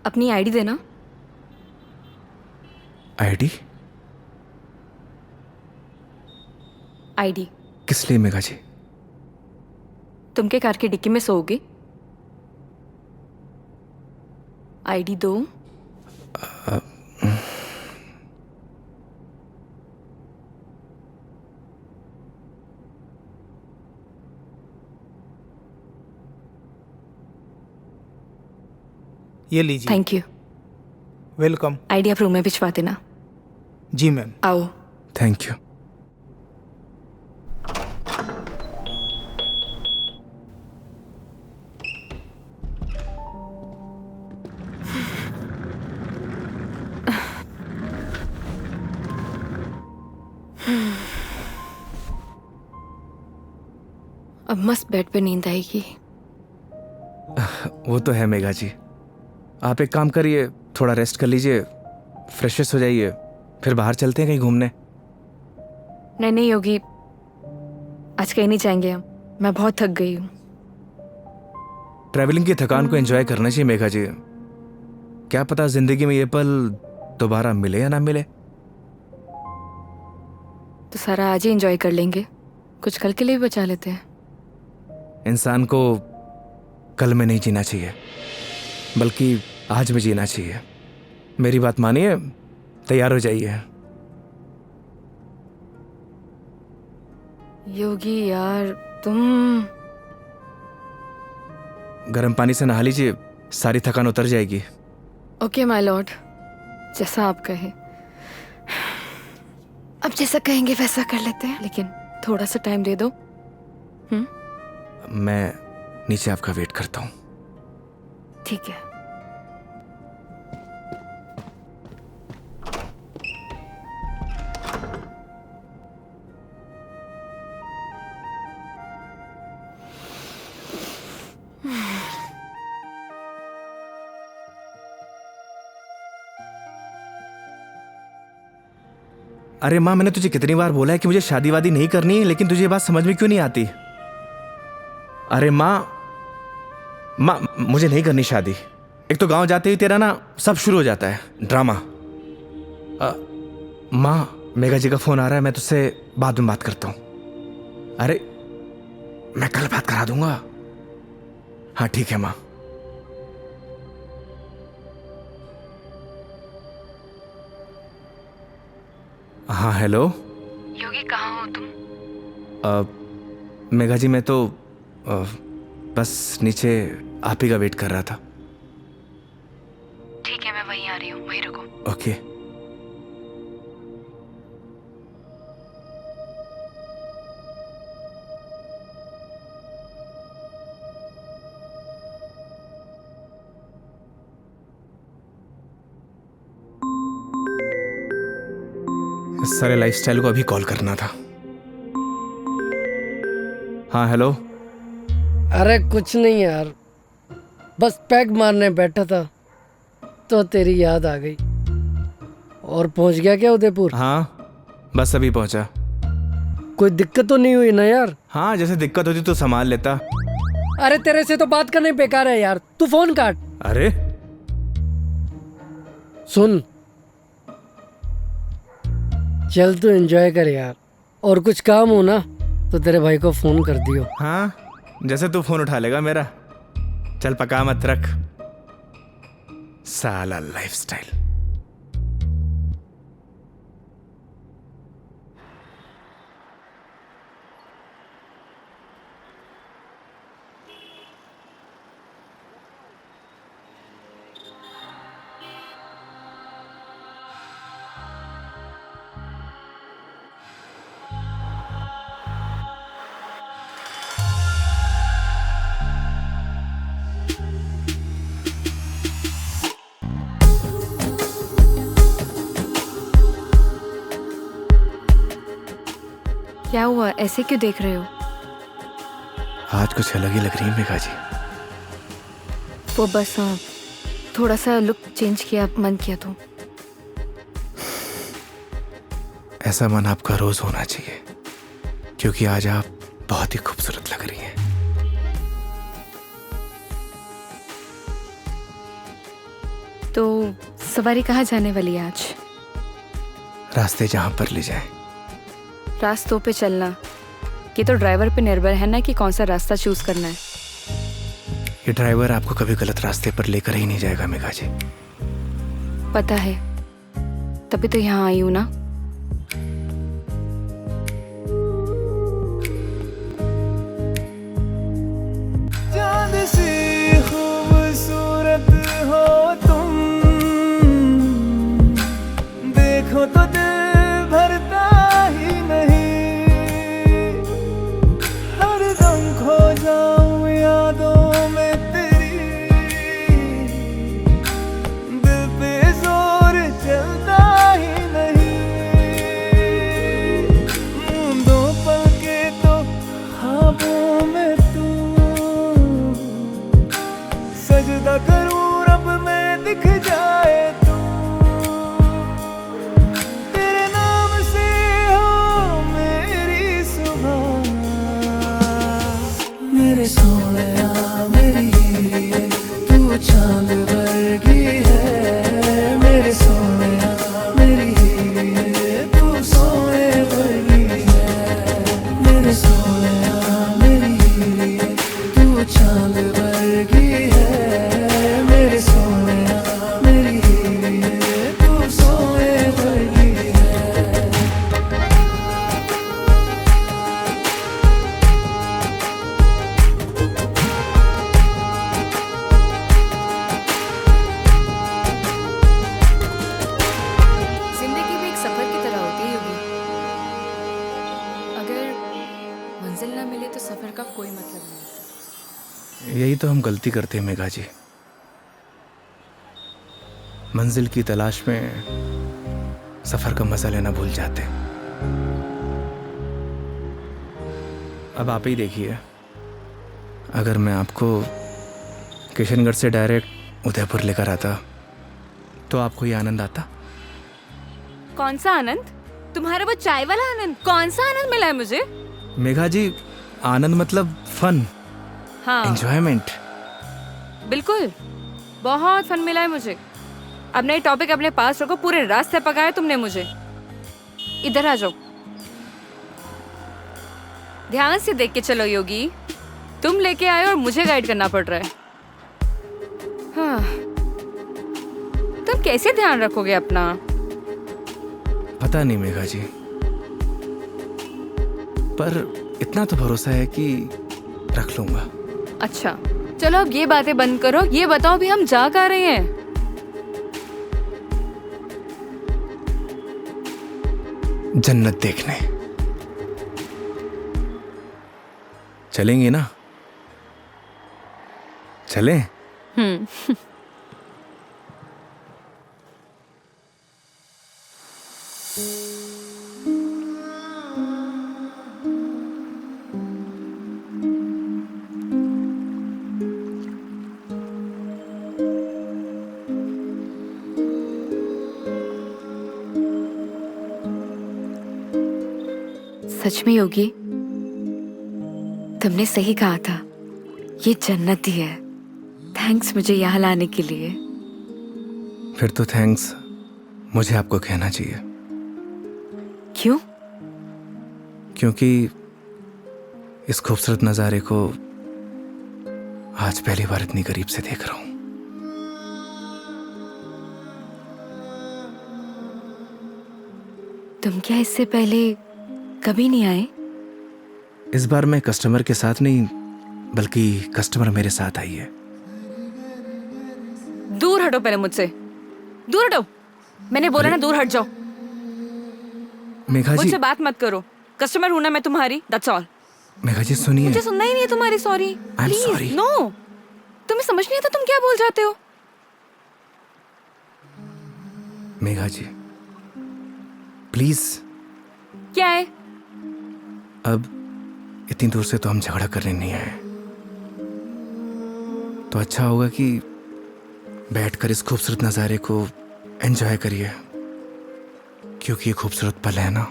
अपनी आईडी देना। आईडी? आईडी किस लिए मेघा जी? तुम के कार की डिक्की में सोओगे? आईडी दो। ये लीजिए। Thank you. वेलकम। आईडी आप रूम में भिजवा देना। जी मैम। आओ। Thank you. अब मस्त बेड पे नींद आएगी। वो तो है मेघा जी। आप एक काम करिए, थोड़ा रेस्ट कर लीजिए, फ्रेश हो जाइए, फिर बाहर चलते हैं कहीं घूमने। नहीं नहीं योगी, आज कहीं नहीं जाएंगे हम। मैं बहुत थक गई हूँ। ट्रैवलिंग की थकान को एंजॉय करना चाहिए मेघा जी। क्या पता जिंदगी में ये पल दोबारा मिले या ना मिले। तो सारा आज ही एंजॉय कर लेंगे, कुछ कल के लिए भी बचा लेते हैं। इंसान को कल में नहीं जीना चाहिए, बल्कि आज में जीना चाहिए। मेरी बात मानिए, तैयार हो जाइए। योगी यार तुम। गर्म पानी से नहा लीजिए, सारी थकान उतर जाएगी। ओके माय लॉर्ड, जैसा आप कहे। अब जैसा कहेंगे वैसा कर लेते हैं, लेकिन थोड़ा सा टाइम दे दो। मैं नीचे आपका वेट करता हूँ। ठीक है। अरे माँ, मैंने तुझे कितनी बार बोला है कि मुझे शादी वादी नहीं करनी है, लेकिन तुझे ये बात समझ में क्यों नहीं आती? अरे माँ, मुझे नहीं करनी शादी। एक तो गांव जाते ही तेरा ना सब शुरू हो जाता है ड्रामा। माँ, मेघा जी का फोन आ रहा है, मैं तुझसे बाद में बात करता हूँ। अरे मैं कल बात करा दूंगा। हाँ ठीक है माँ। हाँ हेलो। योगी कहाँ हो तुम? मेघा जी मैं तो बस नीचे आप ही का वेट कर रहा था। ठीक है, मैं वहीं आ रही हूँ, वहीं रुको। ओके। सारे लाइफस्टाइल को अभी कॉल करना था। हाँ हेलो। अरे कुछ नहीं यार, बस पैग मारने बैठा था तो तेरी याद आ गई। और पहुंच गया क्या उदयपुर? हाँ बस अभी पहुंचा। कोई दिक्कत तो नहीं हुई ना यार? हाँ जैसे दिक्कत होती तो संभाल लेता। अरे तेरे से तो बात करना ही बेकार है यार, तू फोन काट। अरे सुन, चल तू एंजॉय कर यार, और कुछ काम हो ना तो तेरे भाई को फोन कर दियो। हाँ जैसे तू फोन उठा लेगा मेरा। चल पका मत रख, साला लाइफस्टाइल। क्या हुआ, ऐसे क्यों देख रहे हो? आज कुछ अलग ही लग रही है मेघा जी। वो बस थोड़ा सा लुक चेंज किया, मन किया तो। ऐसा मन आपका रोज होना चाहिए, क्योंकि आज आप बहुत ही खूबसूरत लग रही हैं। तो सवारी कहाँ जाने वाली है आज? रास्ते जहां पर ले जाए। रास्तों पे चलना, ये तो ड्राइवर पे निर्भर है ना कि कौन सा रास्ता चूज करना है। ये ड्राइवर आपको कभी गलत रास्ते पर लेकर ही नहीं जाएगा मेघा जी। पता है, तभी तो यहाँ आई हूँ ना। चांद सी खूबसूरत हो तुम, देखो तो दिल भरता ही नहीं। हरदम खो जाऊं यादों में तेरी, दिल पे जोर चलता ही नहीं। दो पल के तो ख्वाबों में तू, सजदा करूं रब में दिख जाए तू। तेरे नाम से हो मेरी सुबह, मेरे सोनिया मेरी हीरे, तू चांद वर्गी है। मेरे सोनिया मेरी हीरे, तू सोने वर्गी है। मेरे सोनिया मेरी हीरे, तू चांद वर्गी है। मेरे सोनिया मेरी हीरे, तू सोने वर्गी है। जिंदगी भी एक सफर की तरह होती है योगी। अगर मंजिल ना मिले तो सफर का कोई मतलब नहीं। यही तो हम गलती करते हैं मेघा जी। मंजिल की तलाश में सफर का मजा लेना भूल जाते। अब आप ही देखिए, अगर मैं आपको किशनगढ़ से डायरेक्ट उदयपुर लेकर आता तो आपको ये आनंद आता? कौन सा आनंद? तुम्हारा वो चाय वाला आनंद? कौन सा आनंद मिला है मुझे? मेघा जी, आनंद मतलब फन, हाँ एंजॉयमेंट। बिल्कुल, बहुत फन मिला है मुझे। अब नई टॉपिक अपने पास रखो, पूरे रास्ते पकाया तुमने मुझे। इधर आ जाओ, ध्यान से देख के चलो योगी। तुम लेके आए और मुझे गाइड करना पड़ रहा है। हाँ, तुम कैसे ध्यान रखोगे अपना? पता नहीं मेघा जी, पर इतना तो भरोसा है कि रख लूंगा। अच्छा चलो, अब ये बातें बंद करो, ये बताओ भी हम जा कहाँ रहे हैं? जन्नत देखने चलेंगे ना? चलें? सच में योगी, तुमने सही कहा था, ये जन्नत ही है। थैंक्स मुझे यहाँ लाने के लिए। फिर तो थैंक्स मुझे आपको कहना चाहिए, क्यों? क्योंकि इस खूबसूरत नज़ारे को आज पहली बार इतनी करीब से देख रहा हूं। तुम क्या इससे पहले कभी नहीं आए? इस बार मैं कस्टमर के साथ नहीं, बल्कि कस्टमर मेरे साथ आई है। दूर हटो पहले मुझसे, दूर हटो। मैंने बोला ना दूर हट जाओ। मेघा जी, मुझसे बात मत करो। कस्टमर हूं ना मैं तुम्हारी, दैट्स ऑल। मेघा जी सुनिए। मुझे सुनना ही नहीं है तुम्हारी sorry. I'm please sorry. No. तुम्हें समझ नहीं आता तुम क्या बोल जाते हो। मेघा जी प्लीज, क्या है? अब इतनी दूर से तो हम झगड़ा करने नहीं आए, तो अच्छा होगा कि बैठकर इस खूबसूरत नज़ारे को एंजॉय करिए, क्योंकि ये खूबसूरत पल है ना,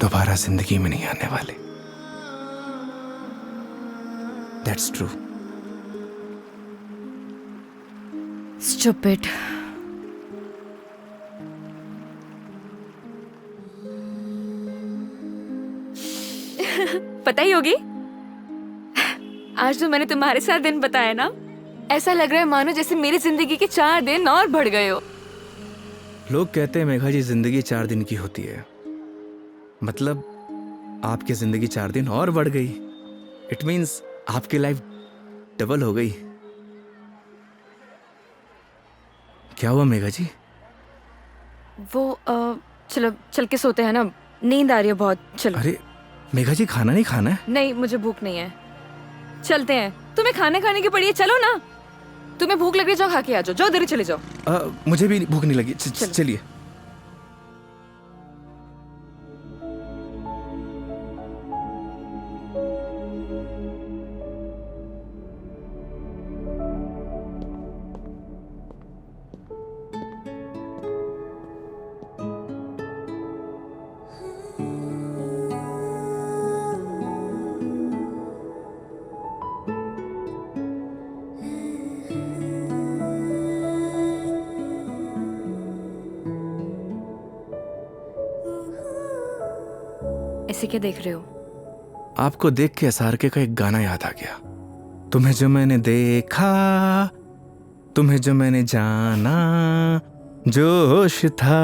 दोबारा जिंदगी में नहीं आने वाले। That's true. स्टूपिड। पता ही होगी, आज जो मैंने तुम्हारे साथ दिन बताया ना, ऐसा लग रहा है मानो जैसे मेरी जिंदगी के 4 दिन और बढ़ गए हो। लोग कहते हैं मेघा जी जिंदगी 4 दिन की होती है, मतलब आपकी जिंदगी 4 दिन और बढ़ गई। इट मीन्स आपकी लाइफ डबल हो गई। क्या हुआ मेघा जी? वो चलो चल के सोते हैं ना, नींद आ रही है बहुत। चलो। अरे मेघा जी, खाना नहीं खाना है? नहीं, मुझे भूख नहीं है। चलते हैं। तुम्हें खाने खाने की पड़ी है, चलो ना। तुम्हें भूख लग रही है, जाओ खा के आ जाओ। जाओ इधर ही चले जाओ। मुझे भी भूख नहीं लगी। चलो। चलिए। ऐसे क्या देख रहे हो? आपको देख के SRK का एक गाना याद आ गया। तुम्हें जो मैंने देखा, तुम्हें जो मैंने जाना, जो होश था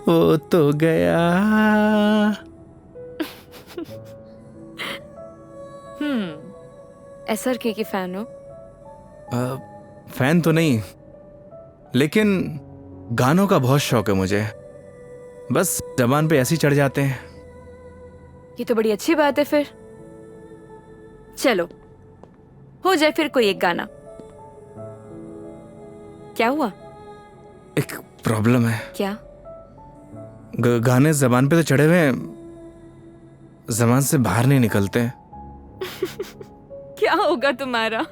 वो तो गया। SRK की फैन हो? फैन तो नहीं, लेकिन गानों का बहुत शौक है मुझे। बस जबान पे ऐसे ही चढ़ जाते हैं। ये तो बड़ी अच्छी बात है फिर। चलो हो जाए फिर कोई एक गाना। क्या हुआ? एक प्रॉब्लम है। क्या? गाने जबान पे तो चढ़े हुए हैं, जबान से बाहर नहीं निकलते। क्या होगा तुम्हारा?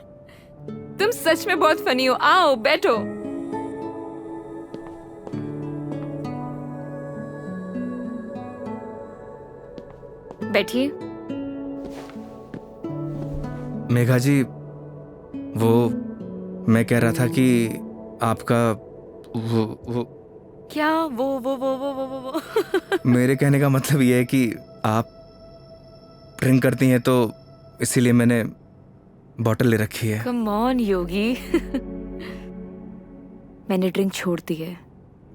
तुम सच में बहुत फनी हो। आओ बैठो। बैठिए। मेघा जी, वो मैं कह रहा था कि आपका वो क्या वो मेरे कहने का मतलब ये है कि आप ड्रिंक करती हैं, तो इसीलिए मैंने बॉटल ले रखी है। कम ऑन योगी। मैंने ड्रिंक छोड़ दी है।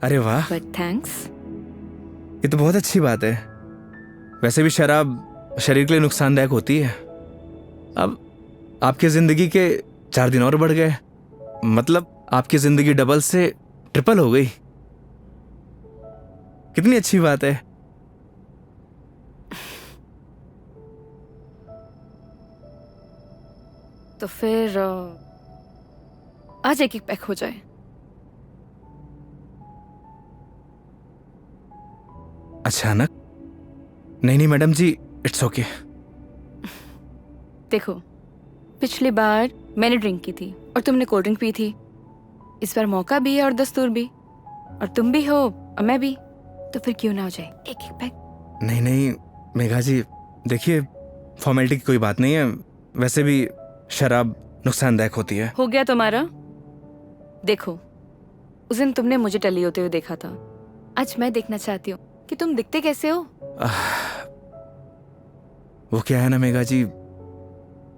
अरे वाह, बट थैंक्स। ये तो बहुत अच्छी बात है। वैसे भी शराब शरीर के लिए नुकसानदायक होती है। अब आपकी जिंदगी के 4 दिन और बढ़ गए, मतलब आपकी जिंदगी डबल से ट्रिपल हो गई। कितनी अच्छी बात है। तो फिर आज एक एक पैक हो जाए। अचानक? नहीं मैडम जी, इट्स ओके। देखो, पिछली बार मैंने ड्रिंक की थी और तुमने कोल्ड ड्रिंक पी थी। इस बार मौका भी है और दस्तूर भी, और तुम भी हो और मैं भी, तो फिर क्यों ना हो जाए एक एक पैक। नहीं नहीं मेघा जी, देखिए फॉर्मेलिटी की कोई बात नहीं है। वैसे भी शराब नुकसानदायक होती है। हो गया तुम्हारा? देखो, उस दिन तुमने मुझे टली होते हुए देखा था, आज मैं देखना चाहती हूँ कि तुम दिखते कैसे हो। वो क्या है ना मेघा जी,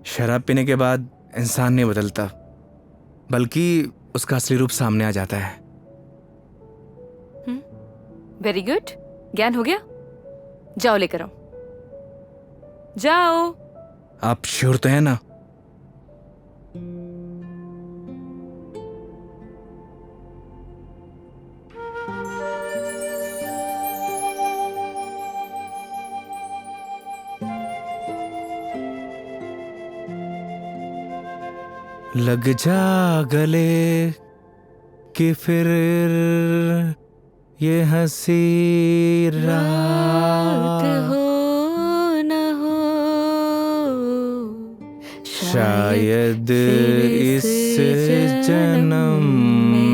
शराब पीने के बाद इंसान नहीं बदलता, बल्कि उसका असली रूप सामने आ जाता है। वेरी गुड, ज्ञान हो गया। जाओ लेकर आओ, जाओ। आप श्योर तो है ना? लग जा गले कि फिर ये हंसी रात हो न हो, शायद इस जन्म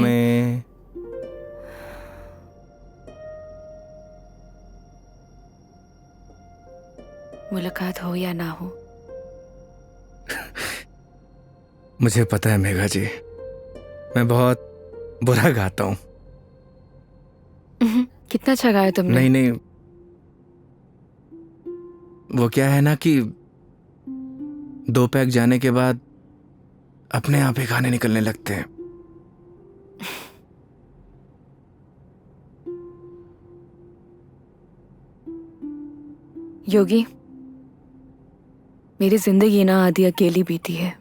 में। मुलाकात हो या ना हो। मुझे पता है मेघा जी, मैं बहुत बुरा गाता हूँ। कितना अच्छा गाया तुमने। नहीं नहीं, वो क्या है ना कि 2 पैक जाने के बाद अपने आप ही गाने निकलने लगते हैं। योगी, मेरी जिंदगी ना आधी अकेली बीती है।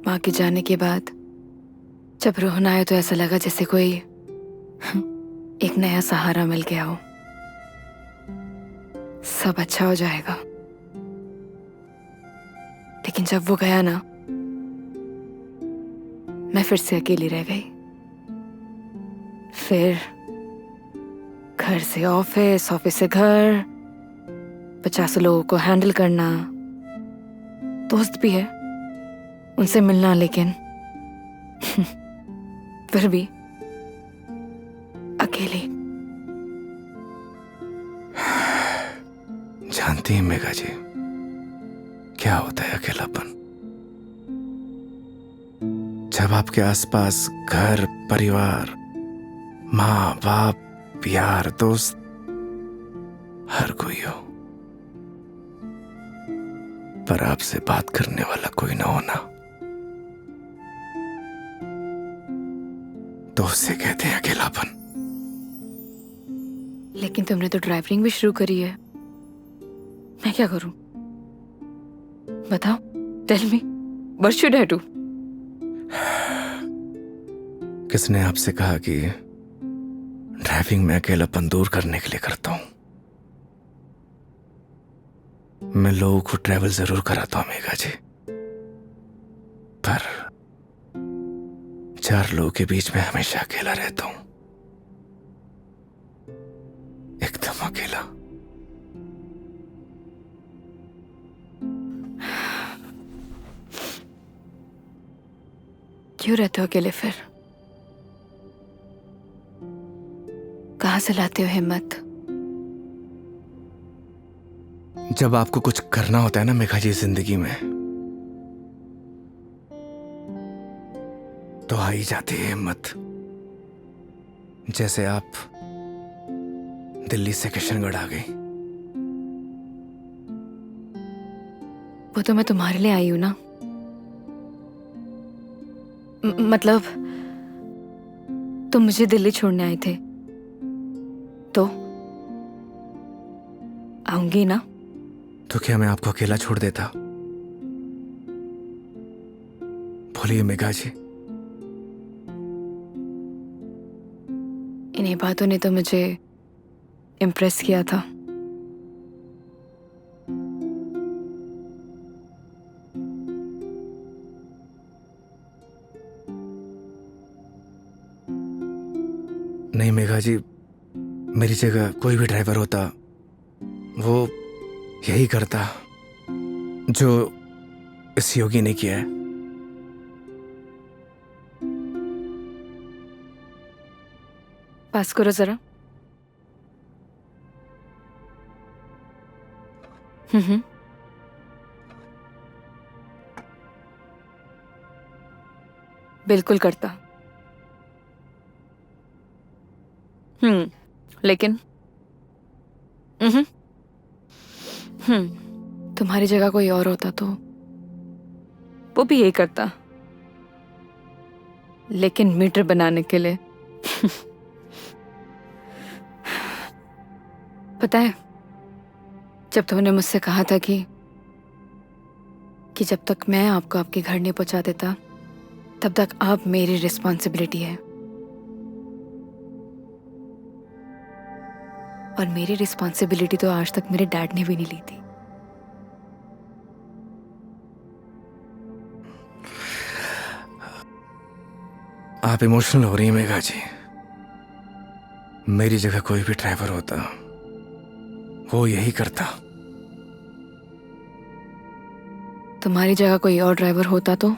माँ के जाने के बाद जब रोना आया तो ऐसा लगा जैसे कोई एक नया सहारा मिल गया हो। सब अच्छा हो जाएगा। लेकिन जब वो गया ना, मैं फिर से अकेली रह गई। फिर घर से ऑफिस, ऑफिस से घर, 50 लोगों को हैंडल करना, दोस्त भी है, उनसे मिलना, लेकिन फिर भी अकेली। जानती हैं मेघा जी, क्या होता है अकेलापन? जब आपके आसपास घर, परिवार, माँ बाप, यार, दोस्त, हर कोई हो, पर आपसे बात करने वाला कोई ना होना, तो उसे कहते हैं अकेलापन। लेकिन तुमने तो ड्राइविंग भी शुरू करी है। मैं क्या करूं? बताओ, tell me, what should I do? किसने आपसे कहा कि ड्राइविंग में अकेलापन दूर करने के लिए करता हूं? मैं लोगों को ट्रैवल जरूर कराता हूं मेघा जी, पर 4 लोगों के बीच में हमेशा अकेला रहता हूं, एकदम अकेला। क्यों रहते हो अकेले फिर? कहां से लाते हो हिम्मत? जब आपको कुछ करना होता है ना मेघा जी जिंदगी में, तो आ ही जाती है हिम्मत। जैसे आप दिल्ली से किशनगढ़ आ गई। वो तो मैं तुम्हारे लिए आई हूं ना। मतलब तुम मुझे दिल्ली छोड़ने आए थे तो आऊंगी ना। तो क्या मैं आपको अकेला छोड़ देता? बोलिए मेघा जी। इन्हीं बातों ने तो मुझे इम्प्रेस किया था। नहीं मेघा जी, मेरी जगह कोई भी ड्राइवर होता, वो यही करता जो इस योगी ने किया है। पास करो जरा। हम्म। बिल्कुल करता। लेकिन हम्म। तुम्हारी जगह कोई और होता तो वो भी यही करता, लेकिन मीटर बनाने के लिए। पता है, जब तुमने मुझसे कहा था कि जब तक मैं आपको आपके घर नहीं पहुंचा देता तब तक आप मेरी रिस्पॉन्सिबिलिटी है, और मेरी रिस्पॉन्सिबिलिटी तो आज तक मेरे डैड ने भी नहीं ली थी। आप इमोशनल हो रही हैं मेघा जी। मेरी जगह कोई भी ड्राइवर होता वो यही करता। तुम्हारी जगह कोई और ड्राइवर होता तो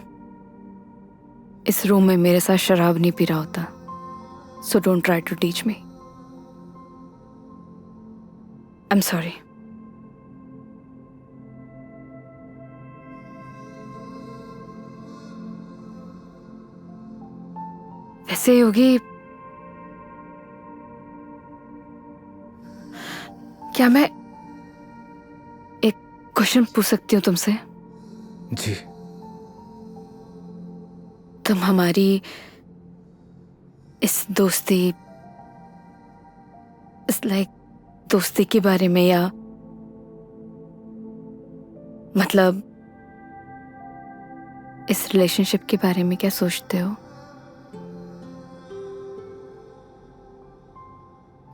इस रूम में मेरे साथ शराब नहीं पी रहा होता। So don't try to teach me. I am sorry. वैसे योगी, क्या मैं एक क्वेश्चन पूछ सकती हूँ तुमसे? जी। तुम हमारी इस दोस्ती, इस दोस्ती के बारे में, या मतलब इस रिलेशनशिप के बारे में क्या सोचते हो?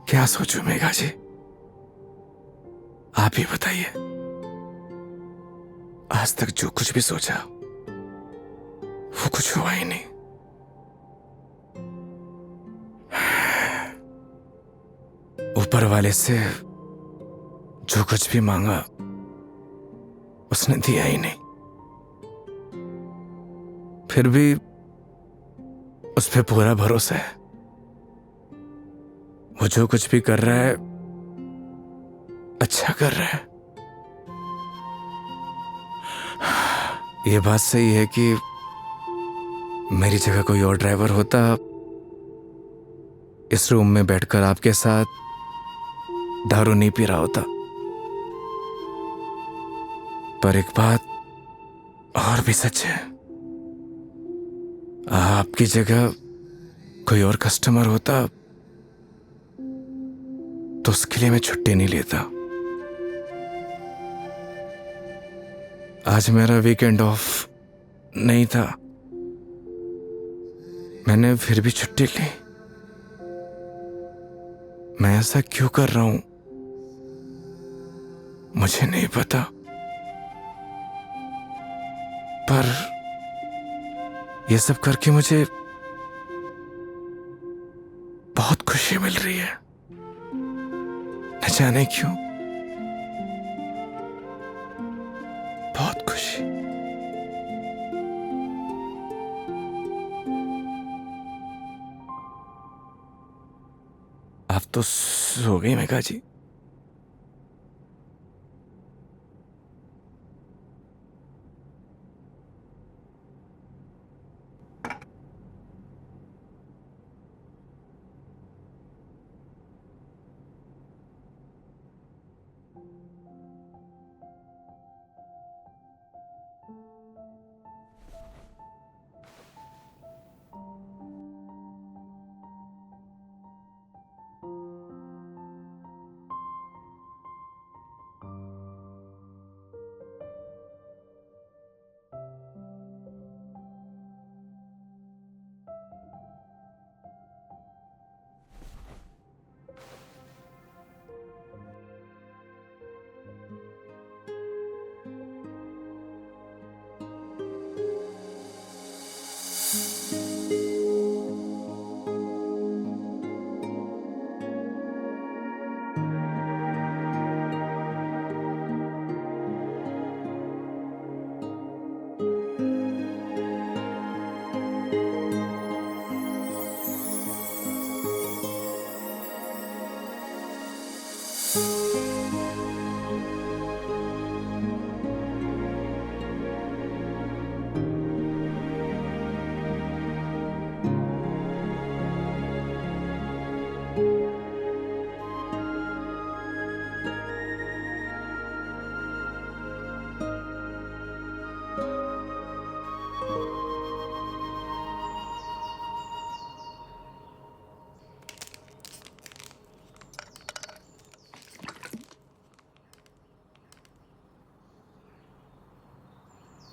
क्या सोचूं मेघा जी, आप ही बताइए। आज तक जो कुछ भी सोचा वो कुछ हुआ ही नहीं। ऊपर वाले से जो कुछ भी मांगा उसने दिया ही नहीं, फिर भी उस पे पूरा भरोसा है। वो जो कुछ भी कर रहा है अच्छा कर रहा है। ये बात सही है कि मेरी जगह कोई और ड्राइवर होता इस रूम में बैठकर आपके साथ दारू नहीं पी रहा होता। पर एक बात और भी सच है, आपकी जगह कोई और कस्टमर होता तो उसके लिए मैं छुट्टी नहीं लेता। आज मेरा वीकेंड ऑफ नहीं था, मैंने फिर भी छुट्टी ली। मैं ऐसा क्यों कर रहा हूं मुझे नहीं पता, पर यह सब करके मुझे बहुत खुशी मिल रही है, न जाने क्यों, बहुत खुशी। आप तो सो गई Megha ji.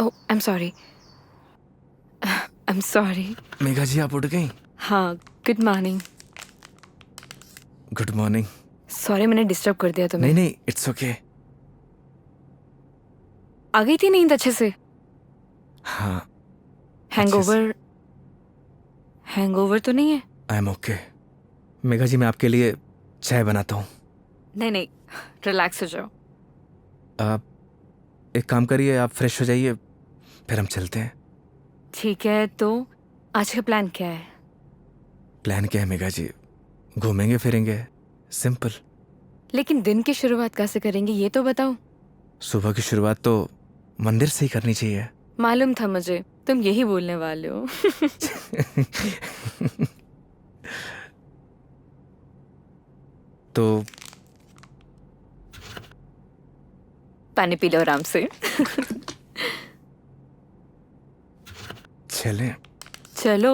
Oh I am sorry, I am sorry. Megha ji आप उठ गई? हाँ, good morning. Good morning. Sorry मैंने डिस्टर्ब कर दिया तुम्हें। नहीं नहीं, इट्स ओके। आ गई थी नींद अच्छे से? हाँ, हैंगओवर, हैंगओवर तो नहीं है? I am okay. Megha ji मैं आपके लिए चाय बनाता हूँ। नहीं नहीं, रिलैक्स हो जाओ। आप एक काम करिए, आप फ्रेश हो जाइए, फिर हम चलते हैं। ठीक है, तो आज का प्लान क्या है? प्लान क्या है मेघा जी? घूमेंगे फिरेंगे, सिंपल। लेकिन दिन की शुरुआत कैसे करेंगे ये तो बताओ। सुबह की शुरुआत तो मंदिर से ही करनी चाहिए। मालूम था मुझे तुम यही बोलने वाले हो। तो पानी पी लो आराम से। चलें। चलो।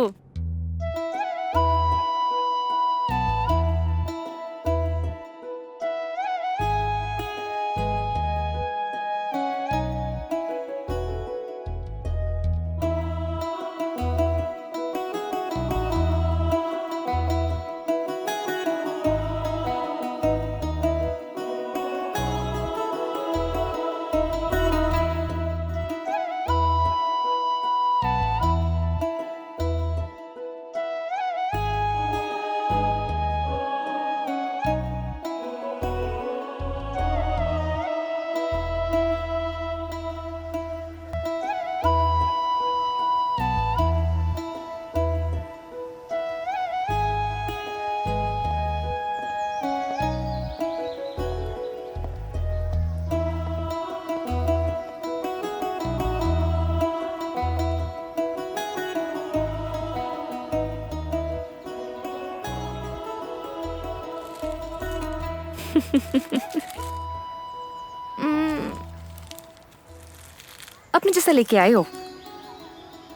अपने जैसा लेके आए हो?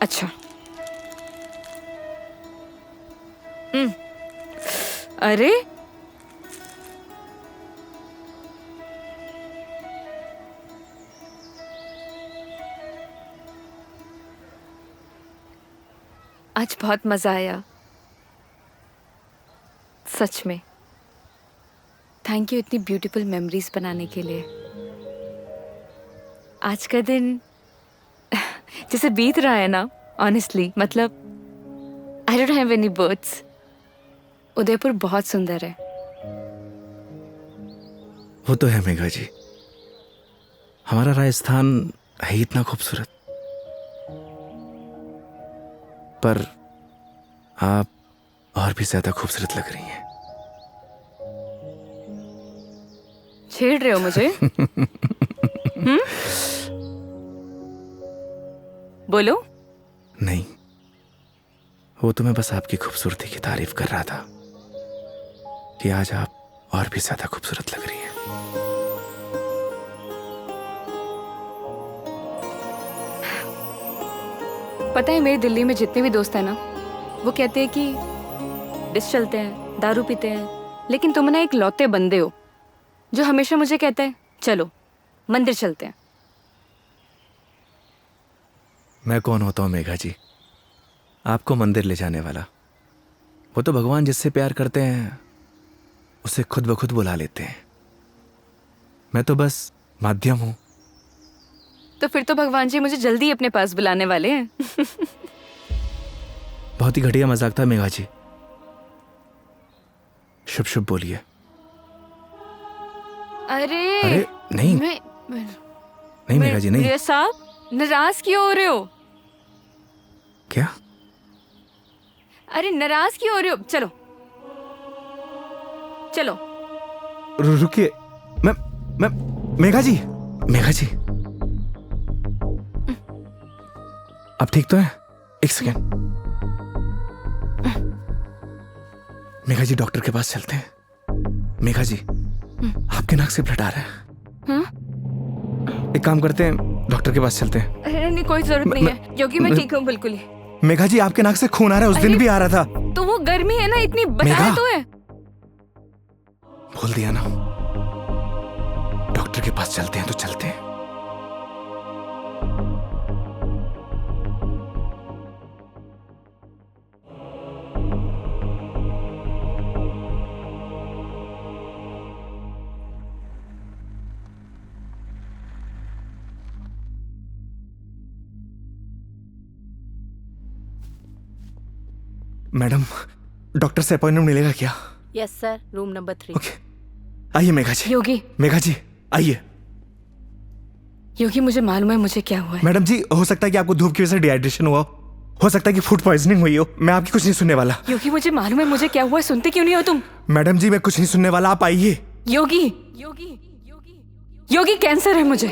अच्छा। अरे आज बहुत मजा आया सच में। थैंक यू इतनी ब्यूटीफुल मेमोरीज बनाने के लिए। आज का दिन जैसे बीत रहा है ना, ऑनेस्टली मतलब I don't have any words. Udaipur बहुत सुंदर है। वो तो है मेघा जी, हमारा राजस्थान है ही इतना खूबसूरत। पर आप और भी ज्यादा खूबसूरत लग रही हैं। छेड़ रहे हो मुझे? बोलो। नहीं, वो तो मैं बस आपकी खूबसूरती की तारीफ कर रहा था कि आज आप और भी ज्यादा खूबसूरत लग रही हैं। पता है मेरे दिल्ली में जितने भी दोस्त हैं ना, वो कहते हैं कि डिस चलते हैं, दारू पीते हैं, लेकिन तुम ना एक लौते बंदे हो जो हमेशा मुझे कहता है चलो मंदिर चलते हैं। मैं कौन होता हूँ मेघा जी आपको मंदिर ले जाने वाला? वो तो भगवान जिससे प्यार करते हैं उसे खुद ब खुद बुला लेते हैं। मैं तो बस माध्यम हूं। तो फिर तो भगवान जी मुझे जल्दी अपने पास बुलाने वाले हैं। बहुत ही घटिया मजाक था मेघा जी। शुभ शुभ बोलिए। अरे नहीं नहीं मेघा जी नहीं। मेरे साहब नाराज क्यों हो रहे हो? क्या? अरे नाराज क्यों हो रहे हो? चलो चलो। रुकिए। मैं मेघा जी आप ठीक तो हैं? एक सेकेंड। मेघा जी डॉक्टर के पास चलते हैं। मेघा जी आपके नाक से ब्लड आ रहा है। एक काम करते हैं, डॉक्टर के पास चलते हैं। अरे नहीं कोई जरूरत नहीं है क्योंकि मैं ठीक हूँ बिल्कुल ही। मेघा जी आपके नाक से खून आ रहा है, उस दिन भी आ रहा था। तो वो गर्मी है ना, इतनी बताया तो है। भूल दिया ना। डॉक्टर के पास चलते हैं तो चलते हैं। मैडम, डॉक्टर से अपॉइंटमेंट मिलेगा क्या? Yes sir, room number 3। Okay, आइए मेघा जी। योगी, मेघा जी आइए। योगी मुझे मालूम है मुझे क्या हुआ है। मैडम जी, हो सकता है कि आपको धूप की वजह से डिहाइड्रेशन हुआ हो सकता है कि फूड पॉइजनिंग हुई हो। मैं आपकी कुछ नहीं सुनने वाला। योगी मुझे मालूम है मुझे क्या हुआ है, सुनते क्यों नहीं हो तुम? मैडम जी, मैं कुछ नहीं सुनने वाला, आप आइए। योगी, योगी, योगी कैंसर है मुझे।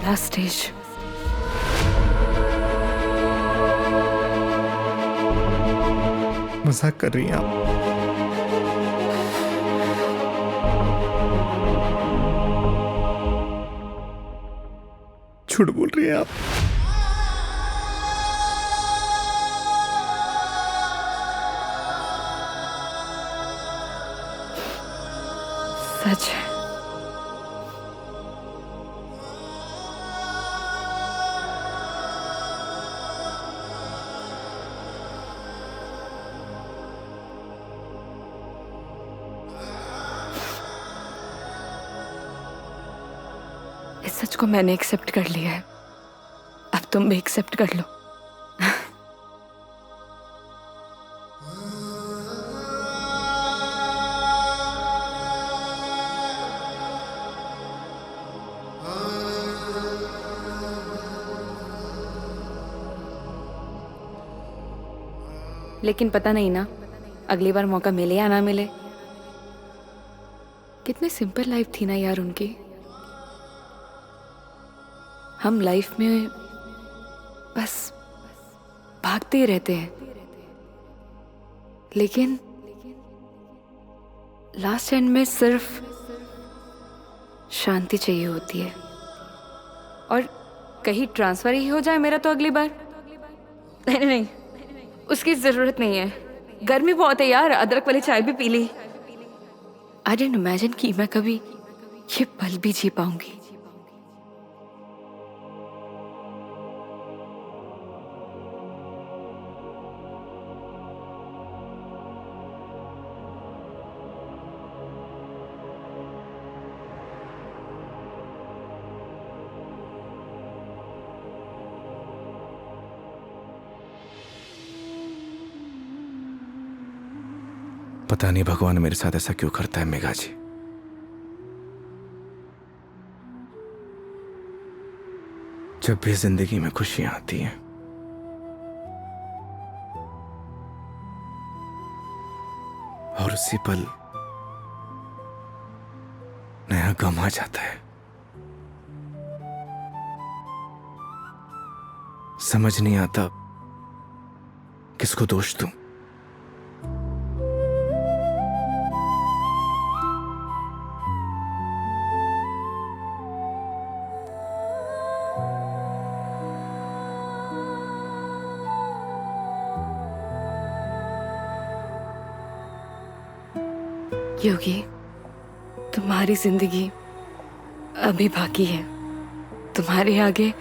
Last stage. मजाक कर रही हैं आप? झूठ बोल रही हैं आप? सच है। इस सच को मैंने एक्सेप्ट कर लिया है, अब तुम भी एक्सेप्ट कर लो। लेकिन पता नहीं ना अगली बार मौका मिले या ना मिले। कितनी सिंपल लाइफ थी ना यार उनकी। हम लाइफ में बस भागते ही रहते हैं, लेकिन लास्ट एंड में सिर्फ शांति चाहिए होती है। और कहीं ट्रांसफर ही हो जाए मेरा तो अगली बार। नहीं नहीं नहीं, उसकी जरूरत नहीं है। गर्मी बहुत है यार, अदरक वाली चाय भी पी ली। आई डिडंट इमेजिन कि मैं कभी ये पल भी जी पाऊंगी। पता नहीं भगवान मेरे साथ ऐसा क्यों करता है मेघा जी। जब भी जिंदगी में खुशियां आती हैं, और उसी पल नया गम आ जाता है। समझ नहीं आता किसको दोष दूं। योगी, तुम्हारी जिंदगी अभी बाकी है। तुम्हारे आगे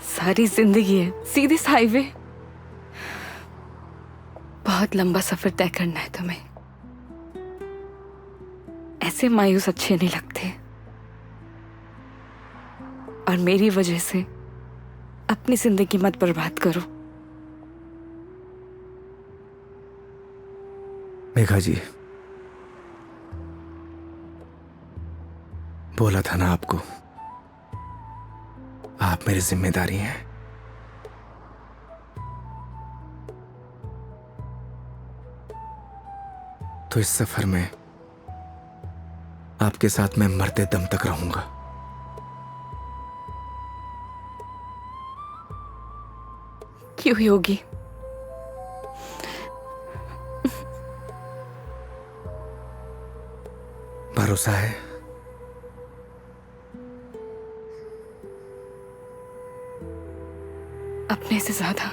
सारी जिंदगी है, सीधे हाईवे। बहुत लंबा सफर तय करना है तुम्हें। ऐसे मायूस अच्छे नहीं लगते। और मेरी वजह से अपनी जिंदगी मत बर्बाद करो। मेघा जी, बोला था ना आपको, आप मेरी जिम्मेदारी हैं। तो इस सफर में आपके साथ मैं मरते दम तक रहूंगा। क्यों योगी? भरोसा है। अपने से ज्यादा।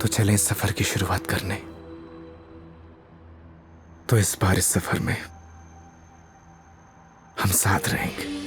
तो चलें इस सफर की शुरुआत करने। तो इस बार इस सफर में हम साथ रहेंगे।